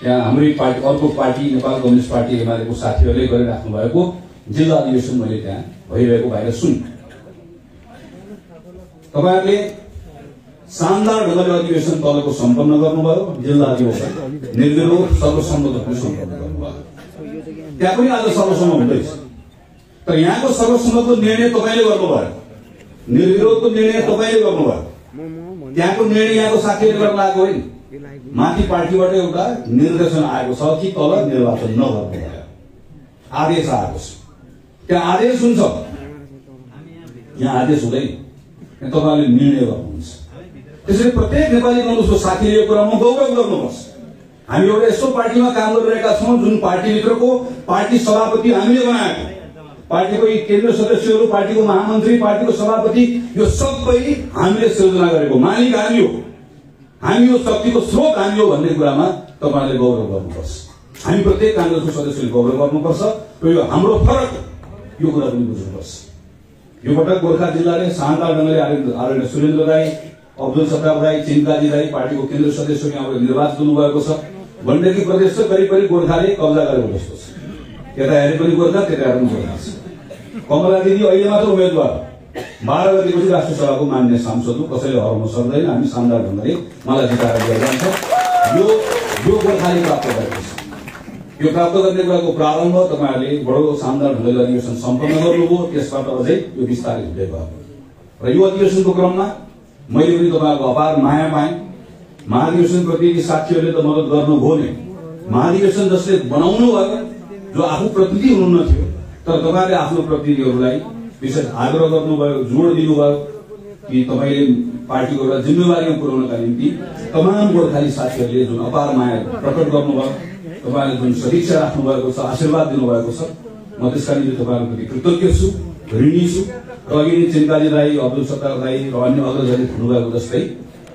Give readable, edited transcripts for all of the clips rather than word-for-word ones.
त्यहाँ हाम्रै पार्टी अर्को पार्टी नेपाल कम्युनिस्ट पार्टी एमालेको साथीहरूले गरिराख्नु भएको जिल्ला अधिवेशन मैले त्यहाँ भइरहेको बाहिर सुने। तपाईहरुले शानदार ढंगले अधिवेशन तलको सम्पन्न गर्नुभयो, जिल्ला अधिवेशन निर्विरोध सर्वसम्मतले सम्पन्न गर्नुभयो। त्यहाँ पनि आज सर्वसम्मत हुँदैछ, तर यहाँको सर्वसम्मतको निर्णय तपाईले गर्नुभयो, निर्विरोधको निर्णय तपाईले गर्नुभयो। त्यहाँको निर्णय यहाँको साथीहरूले गर्न लागेको होइन। माथि पार्टीबाट एउटा निर्देशन आएको छ कि तल निर्वाचन नगर्नु भयो, आदेश आएको छ। त्यहाँ आदेश हुन्छ, यहाँ आदेश हुँदैन, तपाईले निर्णय गर्नुहुन्छ। त्यसैले प्रत्येक नेपाली कांग्रेसको साथीले यो कुरामा गौरव गर्नुपर्छ। हामी एउटा यस्तो पार्टीमा काम गरिरहेका छौं जुन पार्टीभित्रको पार्टी सभापति हामीले बनाएको, पार्टीको केन्द्रीय सदस्यहरू, पार्टीको महामन्त्री, पार्टीको सभापति, यो सबै हामीले सिर्जना गरेको मालिक हामी हो। हामी यो शक्तिको स्रोत हामी हो भन्ने कुरामा तपाईहरुले गौरव गर्नुपर्छ। हामी प्रत्येक कांग्रेसको सदस्यले गौरव गर्नुपर्छ र यो हाम्रो फरक यो कुरा पनि बुझ्नुपर्छ। यो पटक गोर्खा जिल्लाले शानदार ढंगले आदरणीय सुरेन्द्र राई, अब्दुल सत्तार राई, चिनकाजी राई पार्टीको केन्द्रीय सदस्यले यहाँबाट निर्वाचित हुनुभएको छ। गण्डकी प्रदेश चाहिँ करिब करिब गोर्खाले कब्जा गरेको जस्तो छ। त्यता हेरे पनि गोर्खा, त्यता हेरे पनि गोर्खा छ। कमला दिदी अहिले मात्र उम्मेदवार, 12 गतेपछि राष्ट्रिय सभाको मान्य सांसद हो, कसैले हराउन सक्दैन। हामी शानदार ढंगले मलाई जिताएर लिएर जान्छ। यो गोर्खाले प्राप्त गरेको छ। यो प्राप्त गर्ने कुराको प्रारम्भ तपाईहरुले बडो शानदार ढंगले अधिवेशन सम्पन्न गर्नुभयो। त्यसबाट अझै यो विस्तारित हुँदै गयो र यो अधिवेशनको क्रममा मैले पनि तपाईहरुको अपार माया पाएँ। महाधिवेशन प्रतिनिधि साथीहरूले त मद्दत गर्नुभयो नै। महाधिवेशन जसले बनाउनु भयो, जो आफू प्रतिनिधि हुनुहुन्न थियो, तर तपाईहरुले आफ्नो प्रतिनिधिहरूलाई विशेष आग्रह गर्नुभयो, जोड दिनुभयो कि तपाईले पार्टीको एउटा जिम्मेवारीमा पुर्याउनका निम्ति तमाम गोर्खाली साथीहरूले जुन अपार माया प्रकट गर्नुभयो, तपाईले जुन सदिच्छा राख्नु भएको छ, आशीर्वाद दिनुभएको छ, म त्यसका निम्ति तपाईहरुप्रति कृतज्ञ छु, ऋणी छु। र अघि चिनकाजी राई, अब्दुल सत्तार राई र अन्य अग्रजहरूले हुनुभएको जस्तै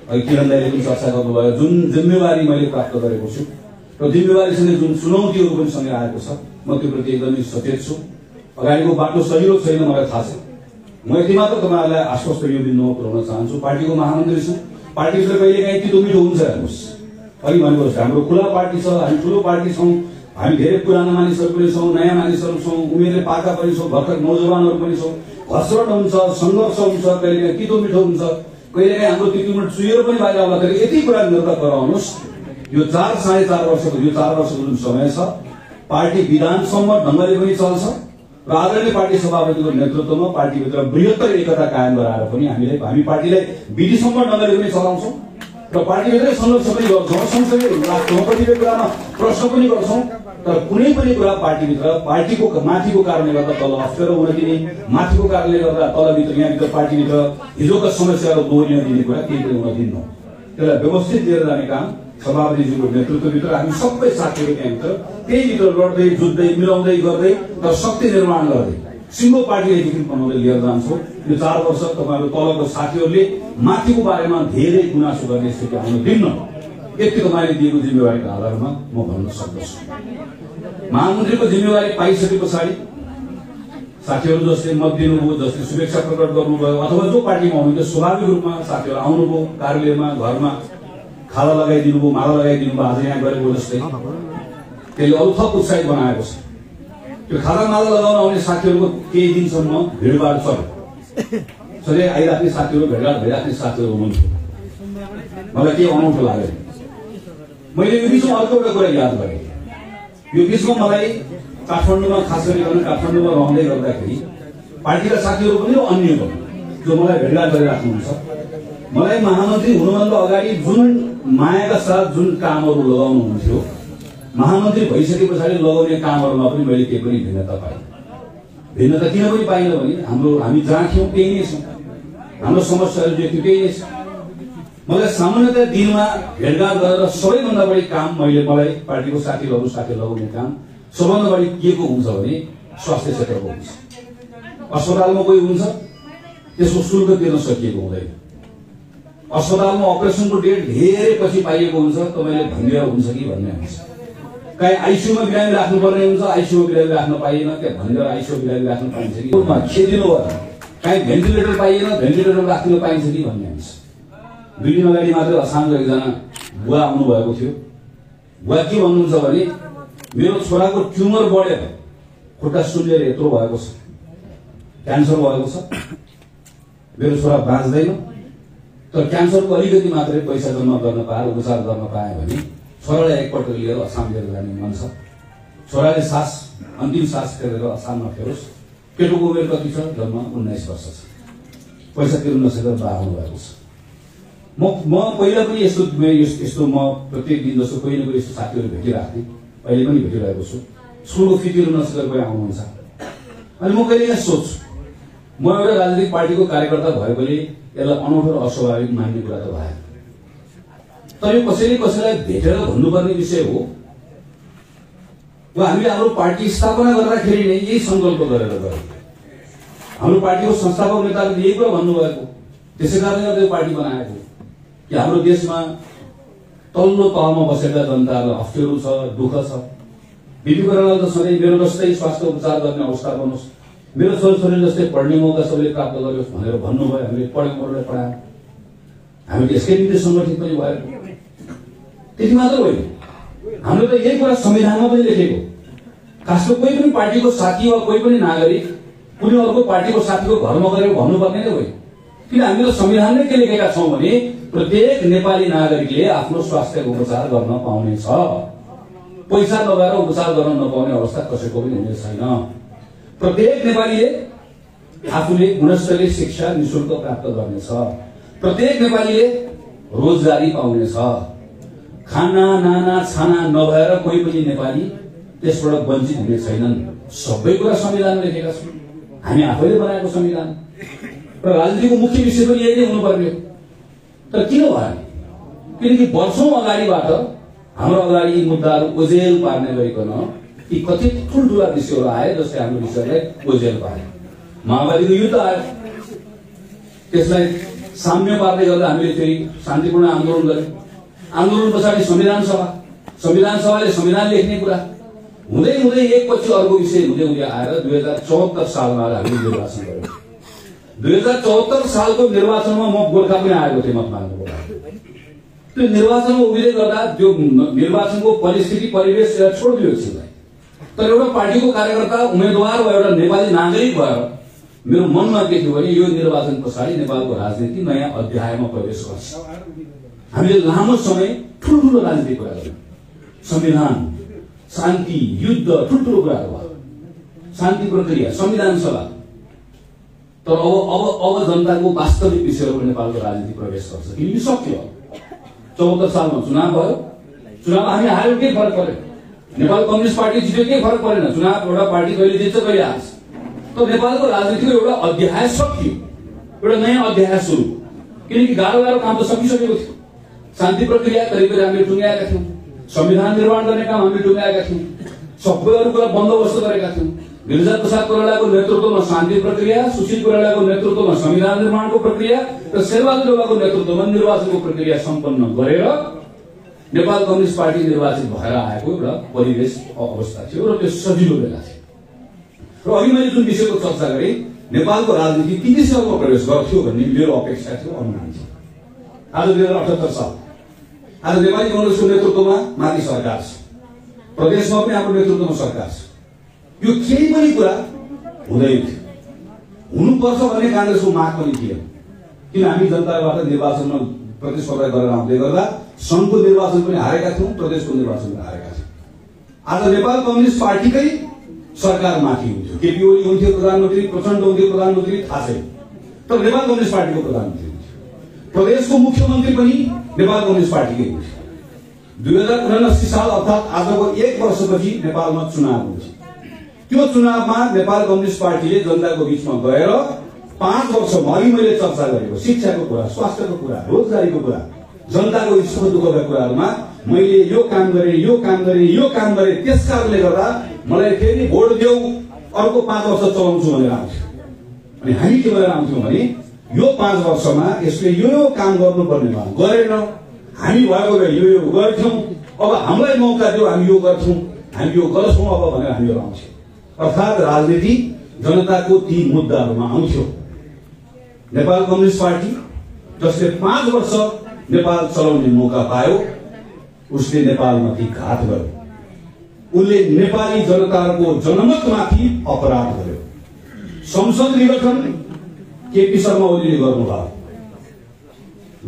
अघि किरण दाइले पनि चर्चा गर्नुभयो, जुन जिम्मेवारी मैले प्राप्त गरेको छु र जिम्मेवारीसँगै जुन चुनौतीहरू पनि सँगै आएको छ, म त्यो प्रति एकदमै सचेत छु। अगाडिको बाटो सजिलो छैन मलाई थाहा छ। म यति मात्र तपाईहरुलाई आश्वस्त यो बिन्दुमा पुर्याउन चाहन्छु, पार्टीको महामन्त्री छु। पार्टीभित्र कहिलेकाहीँ तितो मिठो हुन्छ हेर्नुहोस्। अघि भनेको जस्तो हाम्रो खुला पार्टी छ, हामी ठुलो पार्टी छौँ, हामी धेरै पुराना मानिसहरू पनि छौँ, नयाँ मानिसहरू छौँ, उमेरले पाका पनि छौँ, भर्खर नौजवानहरू पनि छौँ। घसरट हुन्छ, सङ्घर्ष हुन्छ, कहिलेकाहीँ तितो मिठो हुन्छ, कहिलेकाहीँ हाम्रो तितो मिठो चुहेर पनि बाहिर आउँदाखेरि यति कुरा निर्भर गराउनुहोस्। यो 4-4.5 वर्षको जुन समय छ, पार्टी विधानसम्म ढंगले पनि चल्छ र आदरणीय पार्टी सभापतिको नेतृत्वमा पार्टीभित्र बृहत्तर एकता कायम गराएर पनि हामी पार्टीलाई विधिसम्म ढंगले पनि चलाउँछौँ र पार्टीभित्रै सङ्घर्ष पनि गर्छौँ, सँगसँगै राख्छौँ, कतिपय कुरामा प्रश्न पनि गर्छौँ। तर कुनै पनि कुरा पार्टीभित्र पार्टीको माथिको कारणले गर्दा तल अप्ठ्यारो हुन दिने, माथिको कारणले गर्दा तलभित्र यहाँभित्र पार्टीभित्र हिजोका समस्याहरू दोहोरिन दिने कुरा केही पनि हुन दिन्न। त्यसलाई व्यवस्थित लिएर जाने काम सभापतिजीको नेतृत्वभित्र हामी सबै साथीहरू त्यहाँभित्र त्यहीभित्र लड्दै, जुझ्दै, मिलाउँदै गर्दै र शक्ति निर्माण गर्दै सिङ्गो पार्टीलाई विकृत बनाउँदै लिएर जान्छौँ। यो 4 वर्ष तपाईहरु तलको साथीहरूले माथिको बारेमा धेरै गुनासो गर्ने स्थिति आउन दिन्न। यति तपाईले दिएको जिम्मेवारीको आधारमा म भन्न सक्दछु। महामन्त्रीको जिम्मेवारी पाइसके पछाडि साथीहरू जसले मत दिनुभयो, जसले शुभेच्छा प्रकट गर्नुभयो, अथवा जो पार्टीमा हुनुहुन्थ्यो स्वाभाविक रूपमा साथीहरू आउनुभयो, कार्यालयमा, घरमा खाला लगाइदिनु भयो, माला लगाइदिनु भयो, आज यहाँ गरेको जस्तै त्यसले अरू थप उत्साहित बनाएको छ। त्यो खाला माला लगाउन आउने साथीहरूको केही दिनसम्म भिडभाड छ, सधैँ आइराख्ने साथीहरू, भेटघाट भइराख्ने साथीहरू हुनुहुन्थ्यो। मलाई के अनौठो लाग्यो, मैले यो बिचमा अर्को एउटा कुरा याद गरेँ। यो बिचमा मलाई काठमाडौँमा, खास गरी काठमाडौँमा रहँदै गर्दाखेरि पार्टीका साथीहरू पनि अन्य पनि जो मलाई भेटघाट गरिराख्नुहुन्छ, मलाई महामन्त्री हुनुभन्दा अगाडि जुन मायाका साथ जुन कामहरू लगाउनुहुन्थ्यो, महामन्त्री भइसके पछाडि लगाउने कामहरूमा पनि मैले केही पनि भिन्नता पाएँ। भिन्नता किन पनि पाइनँ भने हामी जहाँ थियौँ त्यही नै छौँ, हाम्रो समस्याहरू जो थियो त्यही नै छ। मलाई सामान्यतया दिनमा भेटघाट गरेर सबैभन्दा बढी काम मलाई पार्टीको साथीहरू लगाउने काम सबभन्दा बढी के को हुन्छ भने स्वास्थ्य क्षेत्रको हुन्छ। अस्पतालमा कोही हुन्छ, त्यसको शुल्क तिर्न सकिएको हुँदैन। अस्पतालमा अपरेसनको डेट धेरै पछि पाइएको हुन्छ, तपाईले भनिदिएर हुन्छ कि भन्ने हुन्छ। कहीँ आइसियूमा बिरामी राख्नुपर्ने हुन्छ, आइसियूमा बिरामी राख्न पाइएन, त्यहाँ भनिदिएर आइसियूमा बिरामी राख्न पाइन्छ कि खेदिनु भयो। कहीँ भेन्टिलेटर पाइएन, भेन्टिलेटर राख्न पाइन्छ कि भन्ने हुन्छ। 2 दिन अगाडि मात्र असामको एकजना बुवा आउनु भएको थियो, उहाँ के भन्नुहुन्छ भने मेरो छोराको ट्युमर बढेर खुट्टा सुन्नेर यत्रो भएको छ, क्यान्सर भएको छ, मेरो छोरा बाँच्दैन, तर क्यान्सरको अलिकति मात्रै पैसा जम्मा गर्न पाए, उपचार गर्न पाए भने छोरालाई एकपल्ट लिएर असाम लिएर जाने मन छ। छोराले अन्तिम सास फेरेर असाममा फेरोस्। केटोको उमेर कति छ? जम्मा 19 वर्ष छ। पैसा तिर्न नसकेर बाहुनु भएको छ। म पहिला पनि यस्तो म प्रत्येक दिन जस्तो कोही न कोही यस्तो साथीहरू भेटिरहेको थिएँ, अहिले पनि भेटिरहेको छु। स्कुलको फी तिर्न नसकेर कोही आउनुहुन्छ। अनि म कहिले यहाँ सोच्छु, म एउटा राजनीतिक पार्टीको कार्यकर्ता भएकोले यसलाई अनौठो र अस्वाभाविक मान्ने कुरा त भएन, तर यो कसैले कसैलाई भेटेर भन्नुपर्ने विषय हो। हामीले हाम्रो पार्टी स्थापना गर्दाखेरि नै यही संकल्प गरेर गयौँ। हाम्रो पार्टीको संस्थापक नेताले यही कुरा भन्नुभएको, त्यसै कारणले गर्दा यो पार्टी बनाएको कि हाम्रो देशमा तल्लो तहमा बसेका जनतालाई अप्ठ्यारो छ, दुःख छ। बिपी कोइरालाले त सधैँ मेरो जस्तै स्वास्थ्य उपचार गर्ने अवस्था बनोस्, मेरो छोराछोरी जस्तै पढ्ने मौका सबैले प्राप्त गरोस् भनेर भन्नुभयो। हामीले पढेकोलाई पढायौँ, हामी त्यसकै निम्ति सङ्गठित पनि भएको। त्यति मात्र होइन, हाम्रो त यही कुरा संविधानमा पनि लेखेको। खासमा कोही पनि पार्टीको साथी वा कोही पनि नागरिक कुनै अर्को पार्टीको साथीको घरमा गएर भन्नुपर्ने नै होइन, किन हामीले संविधानले के लेखेका छौँ भने प्रत्येक नेपाली नागरिकले आफ्नो स्वास्थ्य उपचार गर्न पाउनेछ। पैसा लगाएर उपचार गर्न नपाउने अवस्था कसैको पनि हुने छैन। प्रत्येक नेपालीले आफूले गुणस्तरीय शिक्षा निःशुल्क प्राप्त गर्नेछ। प्रत्येक नेपालीले रोजगारी पाउनेछ। खाना नाना छाना नभएर कोही पनि नेपाली त्यसबाट वञ्चित हुने छैनन्। सबै कुरा संविधानमा लेखेका छन्, हामी आफैले बनाएको संविधान। र राजनीतिको मुख्य विषय पनि यही नै हुनुपर्ने हो, तर किन भएन? किनकि वर्षौं अगाडिबाट हाम्रो अगाडि मुद्दाहरू ओझेल पार्ने गरिकन ती कति ठुल्ठुला विषयहरू आए, जसले हाम्रो विषयलाई ओझेल पारे। माओवादीको युद्ध आयो, त्यसलाई साम्य पार्दै गर्दा हामीले फेरि शान्तिपूर्ण आन्दोलन गर्यौँ। आन्दोलन पछाडि संविधान सभाले संविधान लेख्ने कुरा हुँदै हुँदै एकपछि अर्को विषय हुँदै आएर 2074 सालमा हामीले निर्वाचन गर्यौँ। 2074 सालको निर्वाचनमा म गोर्खा पनि आएको थिएँ मत माग्नुको लागि। त्यो निर्वाचनमा उभिँदै गर्दा त्यो निर्वाचनको परिस्थिति परिवेश छोडिदियो एकछिनलाई, तर एउटा पार्टीको कार्यकर्ता उम्मेदवार वा एउटा नेपाली नागरिक भएर मेरो मनमा के थियो भने यो निर्वाचन पछाडि नेपालको राजनीति नयाँ अध्यायमा प्रवेश गर्छ। हामीले लामो समय ठुल्ठुलो राजनीति कुरा गर्यौँ, संविधान, शान्ति, युद्ध, ठुल्ठुलो कुराहरू भयो, शान्ति प्रक्रिया, संविधान सभा। तर अब जनताको वास्तविक विषयहरू नेपालको राजनीति प्रवेश गर्छ। किनकि सक्यो 74 सालमा चुनाव भयो, चुनाव हामी हार्यौँ, केही फरक परेन। नेपाल कम्युनिस्ट पार्टी जित्यो, केही फरक परेन। चुनाव एउटा पार्टी कहिले जित्छ कहिले हार्छ, तर नेपालको राजनीतिको एउटा अध्याय सकियो, एउटा नयाँ अध्याय सुरु। किनकि गाह्रो काम त सकिसकेको थियो। शान्ति प्रक्रिया करिब हामीले टुङ्ग्याएका थियौँ, संविधान निर्माण गर्ने काम हामीले टुङ्ग्याएका थियौँ, सबै अरू कुरा बन्दोबस्त गरेका थियौँ। गिरिजा प्रसाद कोइरालाको नेतृत्वमा शान्ति प्रक्रिया, सुशील कोइरालाको नेतृत्वमा संविधान निर्माणको प्रक्रिया र शेरबहादुर देउवाको नेतृत्वमा निर्वाचनको प्रक्रिया सम्पन्न गरेर नेपाल कम्युनिस्ट पार्टी निर्वाचित भएर आएको एउटा परिवेश अवस्था थियो र त्यो सजिलो बेला थियो। र अघि मैले जुन विषयको चर्चा गरेँ, नेपालको राजनीति ती दिशामा प्रवेश गर्थ्यो भन्ने मेरो अपेक्षा थियो, अनुमान थियो। आज 2078 साल, आज नेपाली कांग्रेसको नेतृत्वमा माथि सरकार छ, प्रदेशमा पनि हाम्रो नेतृत्वमा सरकार छ। यो केही पनि कुरा हुँदैन थियो, हुनुपर्छ भन्ने कांग्रेसको माग पनि थिएन। किन हामी जनताबाट निर्वाचनमा प्रतिस्पर्धा गरेर आउँदै गर्दा संघको निर्वाचन पनि हारेका थियौँ, प्रदेशको निर्वाचन पनि हारेका थियौँ। आज नेपाल कम्युनिस्ट पार्टीकै सरकार माथि हुन्थ्यो, केपी ओली हुन्थ्यो प्रधानमन्त्री, प्रचण्ड हुन्थ्यो प्रधानमन्त्री, थाहा छैन, तर नेपाल कम्युनिस्ट पार्टीको प्रधानमन्त्री हुन्थ्यो। प्रदेशको मुख्यमन्त्री पनि नेपाल कम्युनिस्ट पार्टीकै हुन्थ्यो। 2079 साल अर्थात् आजको 1 वर्षपछि नेपालमा चुनाव हुन्छ। त्यो चुनावमा नेपाल कम्युनिस्ट पार्टीले जनताको बीचमा गएर 5 वर्षमा अघि मैले चर्चा गरेको शिक्षाको कुरा, स्वास्थ्यको कुरा, रोजगारीको कुरा, जनताको इच्छा दुःखका कुराहरूमा मैले यो काम गरेँ, त्यस कारणले गर्दा मलाई फेरि भोट देऊ, अर्को 5 वर्ष चलाउँछु भनेर आउँथ्यो। अनि हामी के गरेर आउँथ्यौँ भने यो 5 वर्षमा यसले यो काम गर्नुपर्नेमा गरेन, हामी भएको भए यो गर्थ्यौँ, अब हामीलाई मौका दियो, हामी यो गर्छौँ, हामी यो गर्छौँ अब भनेर हामीहरू आउँथ्यौँ। अर्थात् राजनीति जनताको ती मुद्दाहरूमा आउँथ्यो। नेपाल कम्युनिस्ट पार्टी जसले 5 वर्ष नेपाल चलाउने मौका पायो, उसले नेपालमाथि घात गर्यो। उसले नेपाली जनताको जनमतमाथि अपराध गर्यो। संसद निर्वाचन केपी शर्मा ओलीले गर्नुभयो,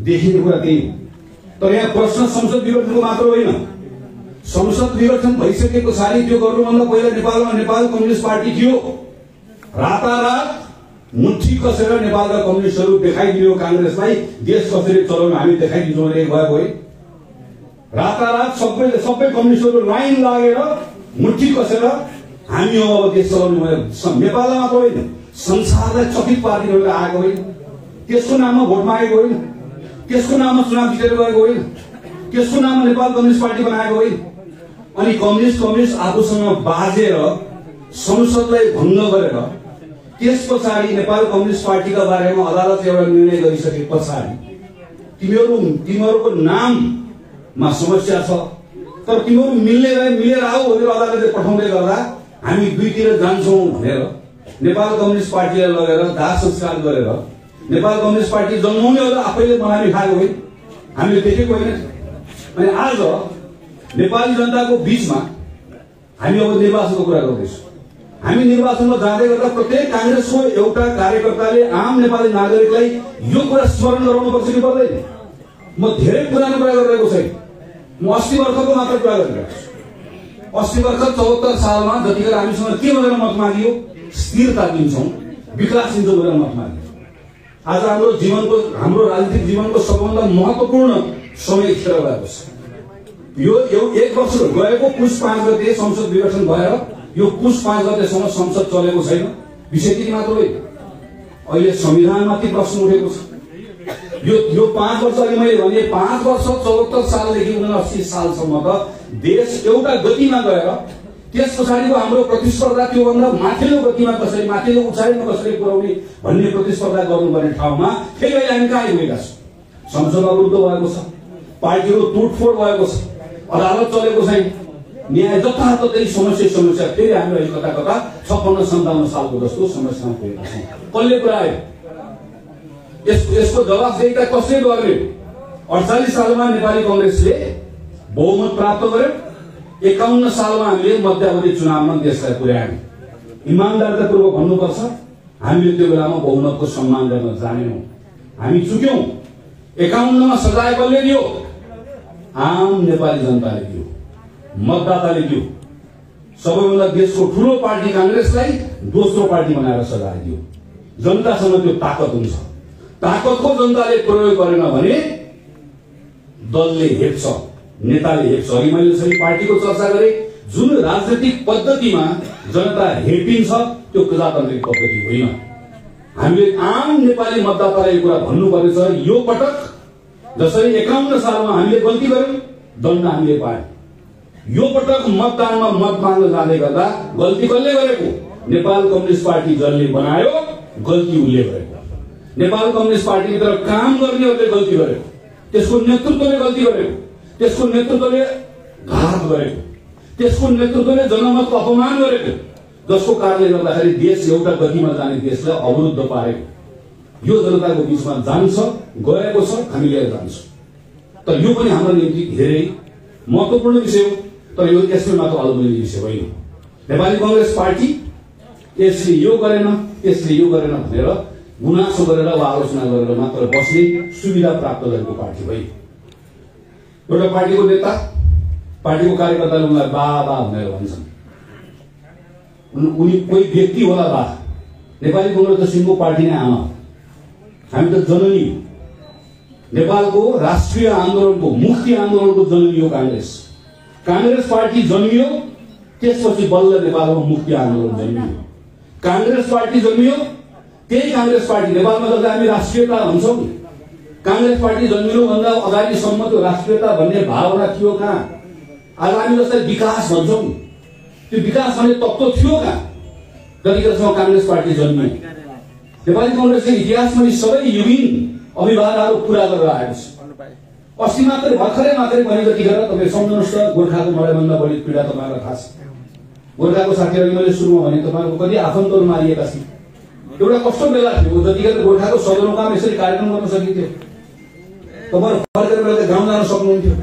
देखिने कुरा त्यही हो। तर यहाँ प्रश्न संसद निर्वाचनको मात्र होइन। संसद निर्वाचन भइसके पछाडि त्यो गर्नुभन्दा पहिला नेपालमा नेपाल कम्युनिस्ट पार्टी थियो। रातारात मुठी कसेर नेपालका कम्युनिस्टहरू देखाइदियो कांग्रेसलाई देश कसरी चलाउनु हामी देखाइदिन्छौँ भने गएको है। रातारात सबै कम्युनिस्टहरू लाइन लागेर मुठी कसेर हामी अब देश चलाउने भनेर नेपालमा मात्र होइन संसारलाई चकित पार्टीहरू आएको होइन। त्यसको नाममा भोट मागेको होइन, त्यसको नाममा चुनाव जितेर गएको होइन, त्यसको नाममा नेपाल कम्युनिस्ट पार्टी बनाएको होइन। अनि कम्युनिस्ट आफूसँग बाजेर संसदलाई भङ्ग गरेर त्यस पछाडि नेपाल कम्युनिस्ट पार्टीका बारेमा अदालतले एउटा निर्णय गरिसके पछाडि तिमीहरूको नाममा समस्या छ, तर तिमीहरू मिलेर आऊ भनेर अदालतले पठाउँदै गर्दा हामी दुईतिर जान्छौँ भनेर नेपाल कम्युनिस्ट पार्टीलाई लगेर दाह संस्कार गरेर नेपाल कम्युनिस्ट पार्टी जन्माउने होला आफैले बनामी खाएको होइन, हामीले देखेको होइन। अनि आज नेपाली जनताको बीचमा हामी अब निर्वाचनको कुरा गर्दैछौँ। हामी निर्वाचनमा जाँदै गर्दा प्रत्येक कांग्रेसको एउटा कार्यकर्ताले आम नेपाली नागरिकलाई यो कुरा स्मरण गराउनु पर्छ कि पर्दैन। म धेरै पुरानो कुरा गरिरहेको छैन, म 80 वर्षको मात्र कुरा गरिरहेको छु। 80 वर्ष 74 सालमा जतिखेर हामीसँग के भनेर मत मागियो, स्थिरता दिन्छौँ, विकास दिन्छौँ भनेर मत मागियो। आज हाम्रो राजनीतिक जीवनको सबभन्दा महत्त्वपूर्ण समय खेर गएको छ। यो 1 वर्ष गएको पुस 5 गते संसद निर्वाचन भएर यो पुस 5 गतेसम्म संसद चलेको छैन। विषय त्यति मात्र होइन, अहिले संविधानमाथि प्रश्न उठेको छ। यो 5 वर्ष अघि मैले भने 5 वर्ष 74 सालदेखि 79 सालसम्म त देश एउटा गतिमा गएर त्यस पछाडिको हाम्रो प्रतिस्पर्धा त्योभन्दा माथिल्लो गतिमा कसरी माथिल्लो उचाइमा कसरी पुर्याउने भन्ने प्रतिस्पर्धा गर्नुपर्ने ठाउँमा फेरि अहिले हामी कहाँ आइपुगेका छौँ। संसद अवरुद्ध भएको छ, पार्टीहरू टुटफोड भएको छ, अदालत चलेको छैन, न्याय जताततै समस्या फेरि हामी अहिले कता 56-57 सालको जस्तो समस्यामा पुगेका छौँ। कसले पुर्यायो यसको जवाफदेहिता कसले गर्ने? 48 सालमा नेपाली कांग्रेसले बहुमत प्राप्त गर्यो। 51 सालमा हामीले मध्यावधि चुनावमा देशलाई पुर्यायौँ। इमानदारतापूर्वक भन्नुपर्छ, हामीले त्यो बेलामा बहुमतको सम्मान गर्न जानेनौँ, हामी चुक्यौँ। 51 मा सजाय कसले दियो? आम नेपाली जनताले दियो, मतदाताले दियो। सबैभन्दा देशको ठूलो पार्टी कांग्रेसलाई दोस्रो पार्टी बनाएर सजाय दियो। जनतासँग त्यो ताकत हुन्छ। ताकतको जनताले प्रयोग गरेन भने दलले हेप्छ, नेताले हेप्छ। अघि मैले जसरी पार्टीको चर्चा गरे, जुन राजनीतिक पद्धतिमा जनता हेपिन्छ त्यो प्रजातान्त्रिक पद्धति होइन। हामीले आम नेपाली मतदातालाई कुरा भन्नुपर्नेछ। यो पटक जसरी 51 सालमा हामीले गल्ती गर्यौं, दण्ड हामीले पायौं। यो पटक मतदानमा मत माग्न जाँदै गर्दा गल्ती कसले गरेको? नेपाल कम्युनिस्ट पार्टी जसले बनायो गल्ती उसले गरेको। नेपाल कम्युनिस्ट पार्टीभित्र काम गर्नेहरूले गल्ती गरेको, त्यसको नेतृत्वले गल्ती गरेको, त्यसको नेतृत्वले घात गरेको, त्यसको नेतृत्वले जनमतको अपमान गरेको, जसको कारणले गर्दाखेरि देश एउटा गतिमा जाने देशलाई अवरुद्ध पारेको। यो जनताको बीचमा जान्छ, गएको छ, हामी लिएर जान्छौँ। तर यो पनि हाम्रो निम्ति धेरै महत्त्वपूर्ण विषय हो। तर यो यसले मात्र अलमलिने विषय होइन। नेपाली कांग्रेस पार्टी यसले यो गरेन, यसले यो गरेन भनेर गुनासो गरेर वा आलोचना गरेर मात्र बस्ने सुविधा प्राप्त गरेको पार्टी होइन। एउटा पार्टीको नेता, पार्टीको कार्यकर्ताले उनलाई बा भनेर भन्छन्। उनी कोही व्यक्ति होला बा। नेपाली कांग्रेस त सिङ्गो पार्टी नै आमा, हामी त जननी। नेपालको राष्ट्रिय आन्दोलनको, मुक्ति आन्दोलनको जननी हो कांग्रेस। कांग्रेस पार्टी जन्मियो, त्यसपछि बल्ल नेपालमा मुक्ति आन्दोलन जन्मियो। कांग्रेस पार्टी जन्मियो, त्यही कांग्रेस पार्टी नेपालमा जसलाई हामी राष्ट्रियता भन्छौँ नि, कांग्रेस पार्टी जन्मिनुभन्दा अगाडिसम्म त्यो राष्ट्रियता भन्ने भावना थियो कहाँ? आज हामी जसलाई विकास भन्छौँ नि, त्यो विकास भन्ने तत्त्व थियो कहाँ जतिखेरसम्म कांग्रेस पार्टी जन्मियो? नेपाली कांग्रेसले इतिहासमा सबै युगीन अभिवादनहरू पूरा गरेर आएको छ। अस्ति मात्रै भर्खरै भने जतिखेर तपाईँ सम्झनुहोस् त, गोर्खाको मलाइभन्दा बढी पीडा तपाईँलाई थाहा छ। गोर्खाको साथीहरू मैले सुरुमा भने तपाईँको कति आफन्तहरू मारिएका छन्। एउटा कस्तो बेला थियो जतिखेर गोर्खाको सदरमुकाम यसरी कार्यक्रम गर्न सकिन्थ्यो। तपाईँ फर्केर बेला गाउँ जान सक्नुहुन्थ्यो।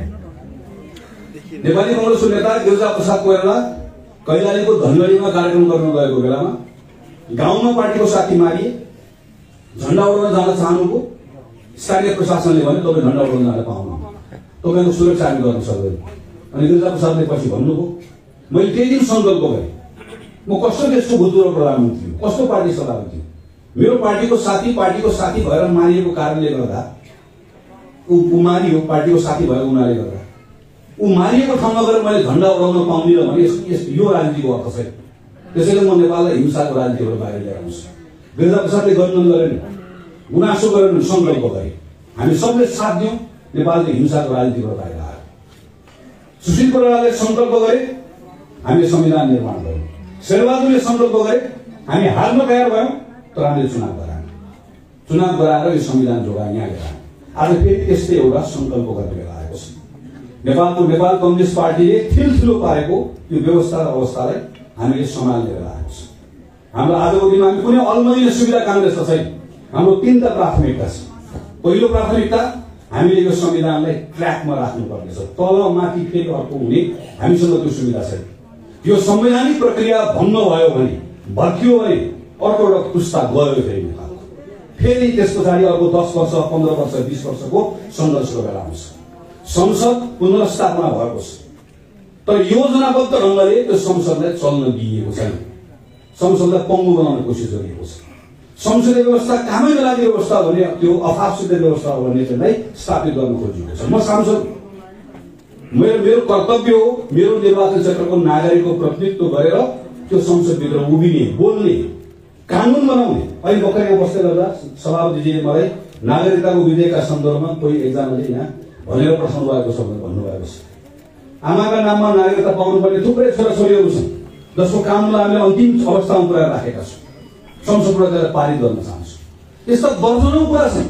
नेपाली कांग्रेसको नेता गिरिजाप्रसाद कोइराला कैलालीको धनगढीमा कार्यक्रम गर्न गएको बेलामा गाउँमा पार्टीको साथी मारिए, झण्डा उडाउन जान चाहनुको स्थानीय प्रशासनले भने तपाईँ झण्डा उडाउन जान पाउनु, तपाईँको सुरक्षा हामी गर्न सक्दैन। अनि गिरिजाप्रसादले पछि भन्नुभयो मैले त्यही दिन सङ्कल्प गरेँ, म कस्तो देशको भूतपूर्व प्रधानमन्त्री हो, कस्तो पार्टी सभापति हो, मेरो पार्टीको साथी भएर मारिएको कारणले गर्दा ऊ मारियो, पार्टीको साथी भएको हुनाले गर्दा ऊ मारिएको ठाउँमा गएर मैले झण्डा उडाउन पाउँदिनँ भने यो राजनीतिको अर्थ छैन। त्यसैले म नेपाललाई हिंसाको राजनीतिबाट बाहिर ल्याएर आउँछु। गिरिजाप्रसादले गर्नु गरेन, गुनासो गरेन, सङ्कल्प गरे, हामी सबले साथ दियौँ, नेपालले हिंसाको राजनीतिबाट बाहिर आयो। सुशील कोइरालाले सङ्कल्प गरे, हामीले संविधान निर्माण गर्यौँ। शेरबहादुरले सङ्कल्प गरे, हामी हार्न तयार भयौँ, तर हामीले चुनाव गराएर यो संविधान जोगायौँ, यहाँ ल्याएर आज फेरि त्यस्तै एउटा सङ्कल्प गर्ने बेला आएको छ। नेपाल कम्युनिस्ट पार्टीले ठिलठिलो पारेको यो व्यवस्था र अवस्थालाई हामीले सम्हाल्ने बेला आएको छ। हाम्रो आजको दिनमा हामी कुनै अलमलिने सुविधा काङ्ग्रेसमा छैन। हाम्रो 3टा प्राथमिकता छ। पहिलो प्राथमिकता हामीले यो संविधानलाई ट्र्याकमा राख्नुपर्नेछ, तल माथि फेरि अर्को हुने हामीसँग त्यो सुविधा छैन। यो संवैधानिक प्रक्रिया भङ्ग भयो भने, भत्कियो भने अर्को एउटा पुस्ता गयो फेरि नेपालको, फेरि त्यस पछाडि अर्को 10 वर्ष 15 वर्ष 20 वर्षको सङ्घर्षको बेला आउँछ। संसद पुनर्स्थापना भएको छ, तर योजनाबद्ध ढङ्गले त्यो संसदलाई चल्न दिइएको छैन। संसदलाई पङ्गु बनाउने कोसिस गरिएको छ। संसदीय व्यवस्था कामै नलाग्ने व्यवस्था भने त्यो अफापसित व्यवस्था हो भन्ने चाहिँ स्थापित गर्न खोजिएको छ। म सांसद, मेरो कर्तव्य हो मेरो निर्वाचन क्षेत्रको नागरिकको प्रतिनिधित्व गरेर त्यो संसदभित्र उभिने, बोल्ने, कानुन बनाउने। अहिले भर्खर बस्दै गर्दा सभापतिजीले मलाई नागरिकताको विधेयकका सन्दर्भमा कोही एकजनाले यहाँ भनेर प्रश्न भएको छ भनेर भन्नुभएको छ। आमाका नाममा नागरिकता पाउनुपर्ने थुप्रै छोराछोरीहरू छन् जसको कामलाई हामीले अन्तिम अवस्थामा पुऱ्याएर राखेका छौँ। संसदबाट त्यसलाई पारित गर्न चाहन्छु। यस्ता दर्जनौं कुरा छन्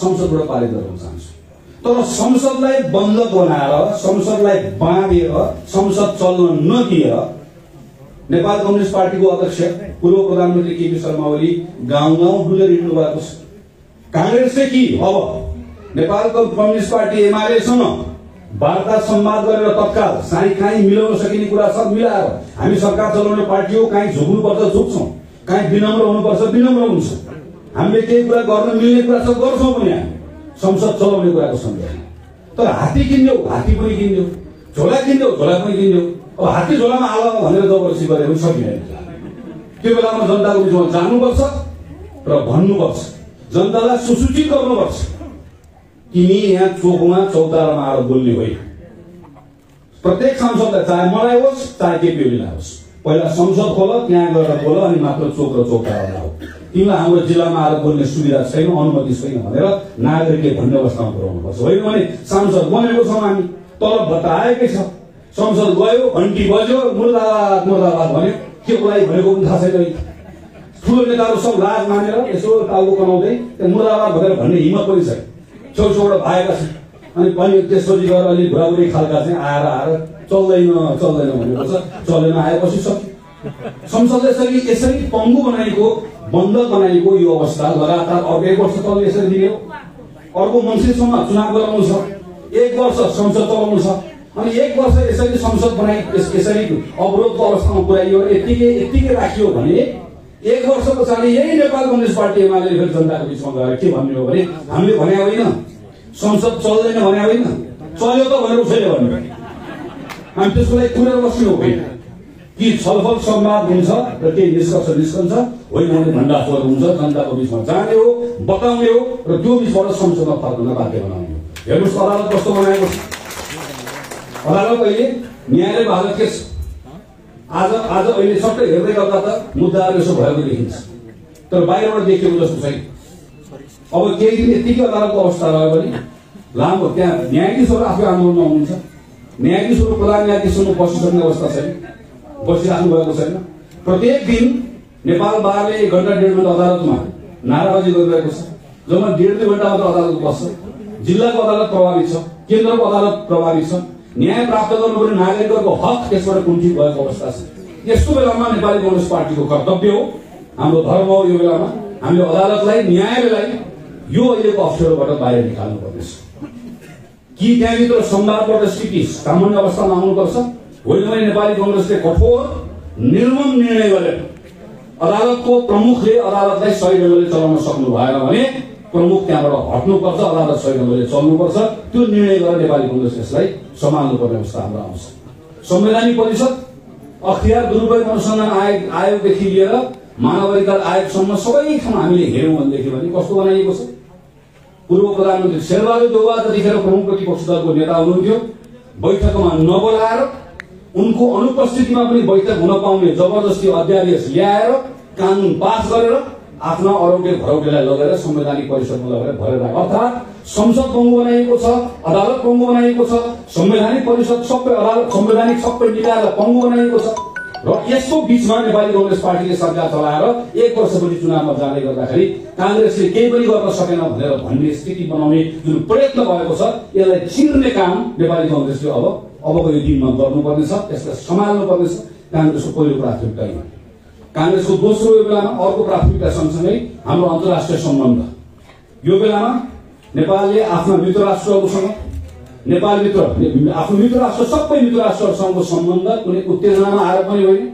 संसदबाट पारित गर्न चाहन्छु। तर संसदलाई बन्द बनाएर, संसदलाई बाँधेर, संसद चल्न नदिएर नेपाल कम्युनिस्ट पार्टीको अध्यक्ष पूर्व प्रधानमन्त्री केपी शर्मा ओली गाउँ डुलेर हिँड्नु भएको छ। काङ्ग्रेसले कि अब नेपालको कम्युनिस्ट पार्टी एमालेसँग वार्ता संवाद गरेर तत्काल कहीँ मिलाउन सकिने कुरा छ मिलाएर हामी सरकार चलाउने पार्टी हो, कहीँ झुक्नुपर्छ झुक्छौँ, कहीँ विनम्र हुनुपर्छ विनम्र हुन्छ, हामीले केही कुरा गर्न मिल्ने कुरा छ गर्छौँ पनि, हामी संसद चलाउने कुराको सन्दर्भमा। तर हात्ती किन्यौ हात्ती पनि किन्यौ, झोला किन्यौ झोला पनि किन्यौ। अब हात्ती झोलामा आलो भनेर जबरजस्ती गरेर पनि सकिँदैन। त्यो बेलामा जनताको बिचमा जानुपर्छ र भन्नुपर्छ, जनतालाई सुसूचित गर्नुपर्छ, तिमी यहाँ चोकमा चौतारामा आएर बोल्ने होइन। प्रत्येक सांसदलाई, चाहे मलाई होस् चाहे केपी ओलीलाई होस्, पहिला संसद खोल, त्यहाँ गएर बोल, अनि मात्र चोक र चौतारामा हो। तिमीलाई हाम्रो जिल्लामा आएर बोल्ने सुविधा छैन, अनुमति छैन भनेर नागरिकले भन्ने अवस्थामा पुर्याउनुपर्छ। होइन भने सांसद बनेको छौँ हामी, तलब भत्ता आएकै छ, संसद गयो, घन्टी बज्यो, मुर्दाबाद मुर्दाबाद भन्यो, के बोलाइ भनेको पनि थाहा छैन। ठुलो नेताहरू सब लाज मानेर यसो टाउको कमाउँदै मुर्दाबाद भनेर भन्ने हिम्मत पनि छैन। छेउछेउबाट भागेका छन्। अनि पनि त्यसपछि गएर अलिक बुढाबुढी खालका चाहिँ आएर चल्दैन भनेको छ, चलेन, आएपछि सक्यो। संसदले यसरी पङ्गु बनाएको, बन्द बनाएको यो अवस्था लगातार अर्को 1 वर्ष तल यसरी दियो। अर्को मन्त्रीसम्म चुनाव गराउनु छ, 1 वर्ष संसद चलाउनु छ, अनि 1 वर्ष यसरी संसद बनाइ यसरी अवरोधको अवस्थामा पुर्याइयो, यत्तिकै राखियो भने 1 वर्ष पछाडि यही नेपाल कम्युनिस्ट पार्टी एमाले फेरि जनताको बिचमा गएर के भन्ने हो भने हामीले भने होइन संसद चल्दैन भने होइन, चल्यो त भनेर उसैले भन्यो। हामी त्यसको लागि कुरेर बस्नु होइन कि छलफल संवाद हुन्छ र केही निष्कर्ष निस्कन्छ, होइन भने भण्डाफोर हुन्छ, जनताको बिचमा जाने हो, बताउने हो र त्यो बिचबाट संसदमा फर्कन बाध्य बनाउने हो। हेर्नुहोस् अदालत कस्तो बनाएको छ। अदालत अहिले न्यायालय हालत के छ, आज अहिले सबै हेर्दै गर्दा त मुद्दाहरू यसो भएको देखिन्छ, तर बाहिरबाट देखिएको जस्तो छैन। अब केही दिन यत्तिकै अदालतको अवस्था रह्यो भने लामो त्यहाँ न्यायाधीशहरू आफै आन्दोलनमा हुनुहुन्छ, न्यायाधीशहरू प्रधान न्यायाधीशहरू बसिसक्ने अवस्था छैन, बसिराख्नु भएको छैन। प्रत्येक दिन नेपाल बारले 1 घण्टा 1.5 घण्टा अदालतमा नाराबाजी गरिरहेको छ। जम्मा 1.5-2 घण्टा मात्र अदालत बस्छ। जिल्लाको अदालत प्रभावित छ, केन्द्रको अदालत प्रभावित छ। न्याय प्राप्त गर्नुपर्ने नागरिकहरूको हक त्यसबाट कुण्ठित भएको अवस्था छ। यस्तो बेलामा नेपाली कम्युनिस्ट पार्टीको कर्तव्य हो, हाम्रो धर्म हो, यो बेलामा हामीले अदालतलाई, न्यायालयलाई यो अहिलेको अप्ठ्यारोबाट बाहिर निकाल्नु पर्नेछ। कि त्यहाँभित्र संवादबाट स्थिति सामान्य अवस्थामा आउनुपर्छ, होइन भने नेपाली कांग्रेसले कठोर निर्मम निर्णय गरेर अदालतको प्रमुखले अदालतलाई सही ढंगले चलाउन सक्नु भएन भने प्रमुख त्यहाँबाट हट्नुपर्छ, अदालत सही ढंगले चल्नुपर्छ। त्यो निर्णय गरेर नेपाली कांग्रेस यसलाई सम्हाल्नुपर्ने अवस्था हाम्रो आउँछ। संवैधानिक परिषद, अख्तियार दुरुपयोग अनुसन्धान आयोगदेखि लिएर मानवाधिकार आयोगसम्म सबै ठाउँ हामीले हेर्यौं भनेदेखि भने कस्तो बनाइएको छ। पूर्व प्रधानमन्त्री शेरबहादुर देउवा जतिखेर प्रमुख प्रतिपक्ष दलको नेता हुनुहुन्थ्यो, बैठकमा नबोलाएर उनको अनुपस्थितिमा पनि बैठक हुन पाउने जबरजस्ती अध्यादेश ल्याएर कानून पास गरेर आफ्ना अरौटे भरौटेलाई लगेर संवैधानिक परिषदमा लगेर भरेर, अर्थात् संसद बङ्गो बनाइएको छ, अदालत बङ्गो बनाइएको छ, संवैधानिक परिषद सबै अदालत संवैधानिक सबै निकायलाई बङ्गो बनाइएको छ। र यसको बीचमा नेपाली कांग्रेस पार्टीले सरकार चलाएर 1 वर्षपछि चुनावमा जाँदै गर्दाखेरि कांग्रेसले केही पनि गर्न सकेन भनेर भन्ने स्थिति बनाउने जुन प्रयत्न भएको छ, यसलाई चिर्ने काम नेपाली कांग्रेसले अबको यो दिनमा गर्नुपर्नेछ, यसलाई सम्हाल्नुपर्नेछ। कांग्रेसको पहिलो प्राथमिकता हो। कांग्रेसको दोस्रो यो बेलामा अर्को प्राथमिकता सँगसँगै हाम्रो अन्तर्राष्ट्रिय सम्बन्ध। यो बेलामा नेपालले आफ्ना मित्र राष्ट्रहरूसँग आफ्नो मित्र राष्ट्र सबै मित्र राष्ट्रहरूसँगको सम्बन्ध कुनै उत्तेजनामा आएर पनि होइन,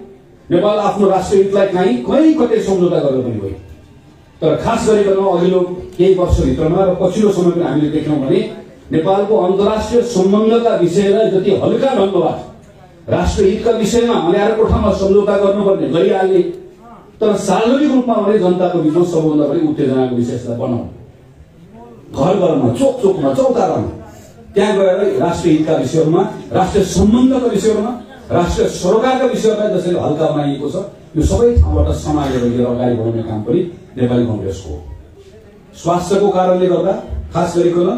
नेपाल आफ्नो राष्ट्रिय हितलाई कहीँ कतै सम्झौता गरेर पनि होइन। तर खास गरिकन अघिल्लो केही वर्षभित्रमा र पछिल्लो समयमा हामीले देख्यौं भने नेपालको अन्तर्राष्ट्रिय सम्बन्धका विषयलाई जति हल्का ढंगबाट राष्ट्रिय हितका विषयमा अँध्यारोको ठाउँमा सम्झौता गर्नुपर्ने गरिहाल्ने, तर सार्वजनिक रूपमा भने जनताको बीचमा सबभन्दा बढी उत्तेजनाको विषयलाई बनाउने, घर घरमा चोक चोकमा चौतारामा त्यहाँ गएर राष्ट्रिय हितका विषयहरूमा, राष्ट्रिय सम्बन्धका विषयहरूमा, राष्ट्रिय सरोकारका विषयहरूलाई जसरी हल्का बनाइएको छ, यो सबै ठाउँबाट समालेर लिएर अगाडि बढाउने काम पनि नेपाली कांग्रेसको हो। स्वास्थ्यको कारणले गर्दा, खास गरिकन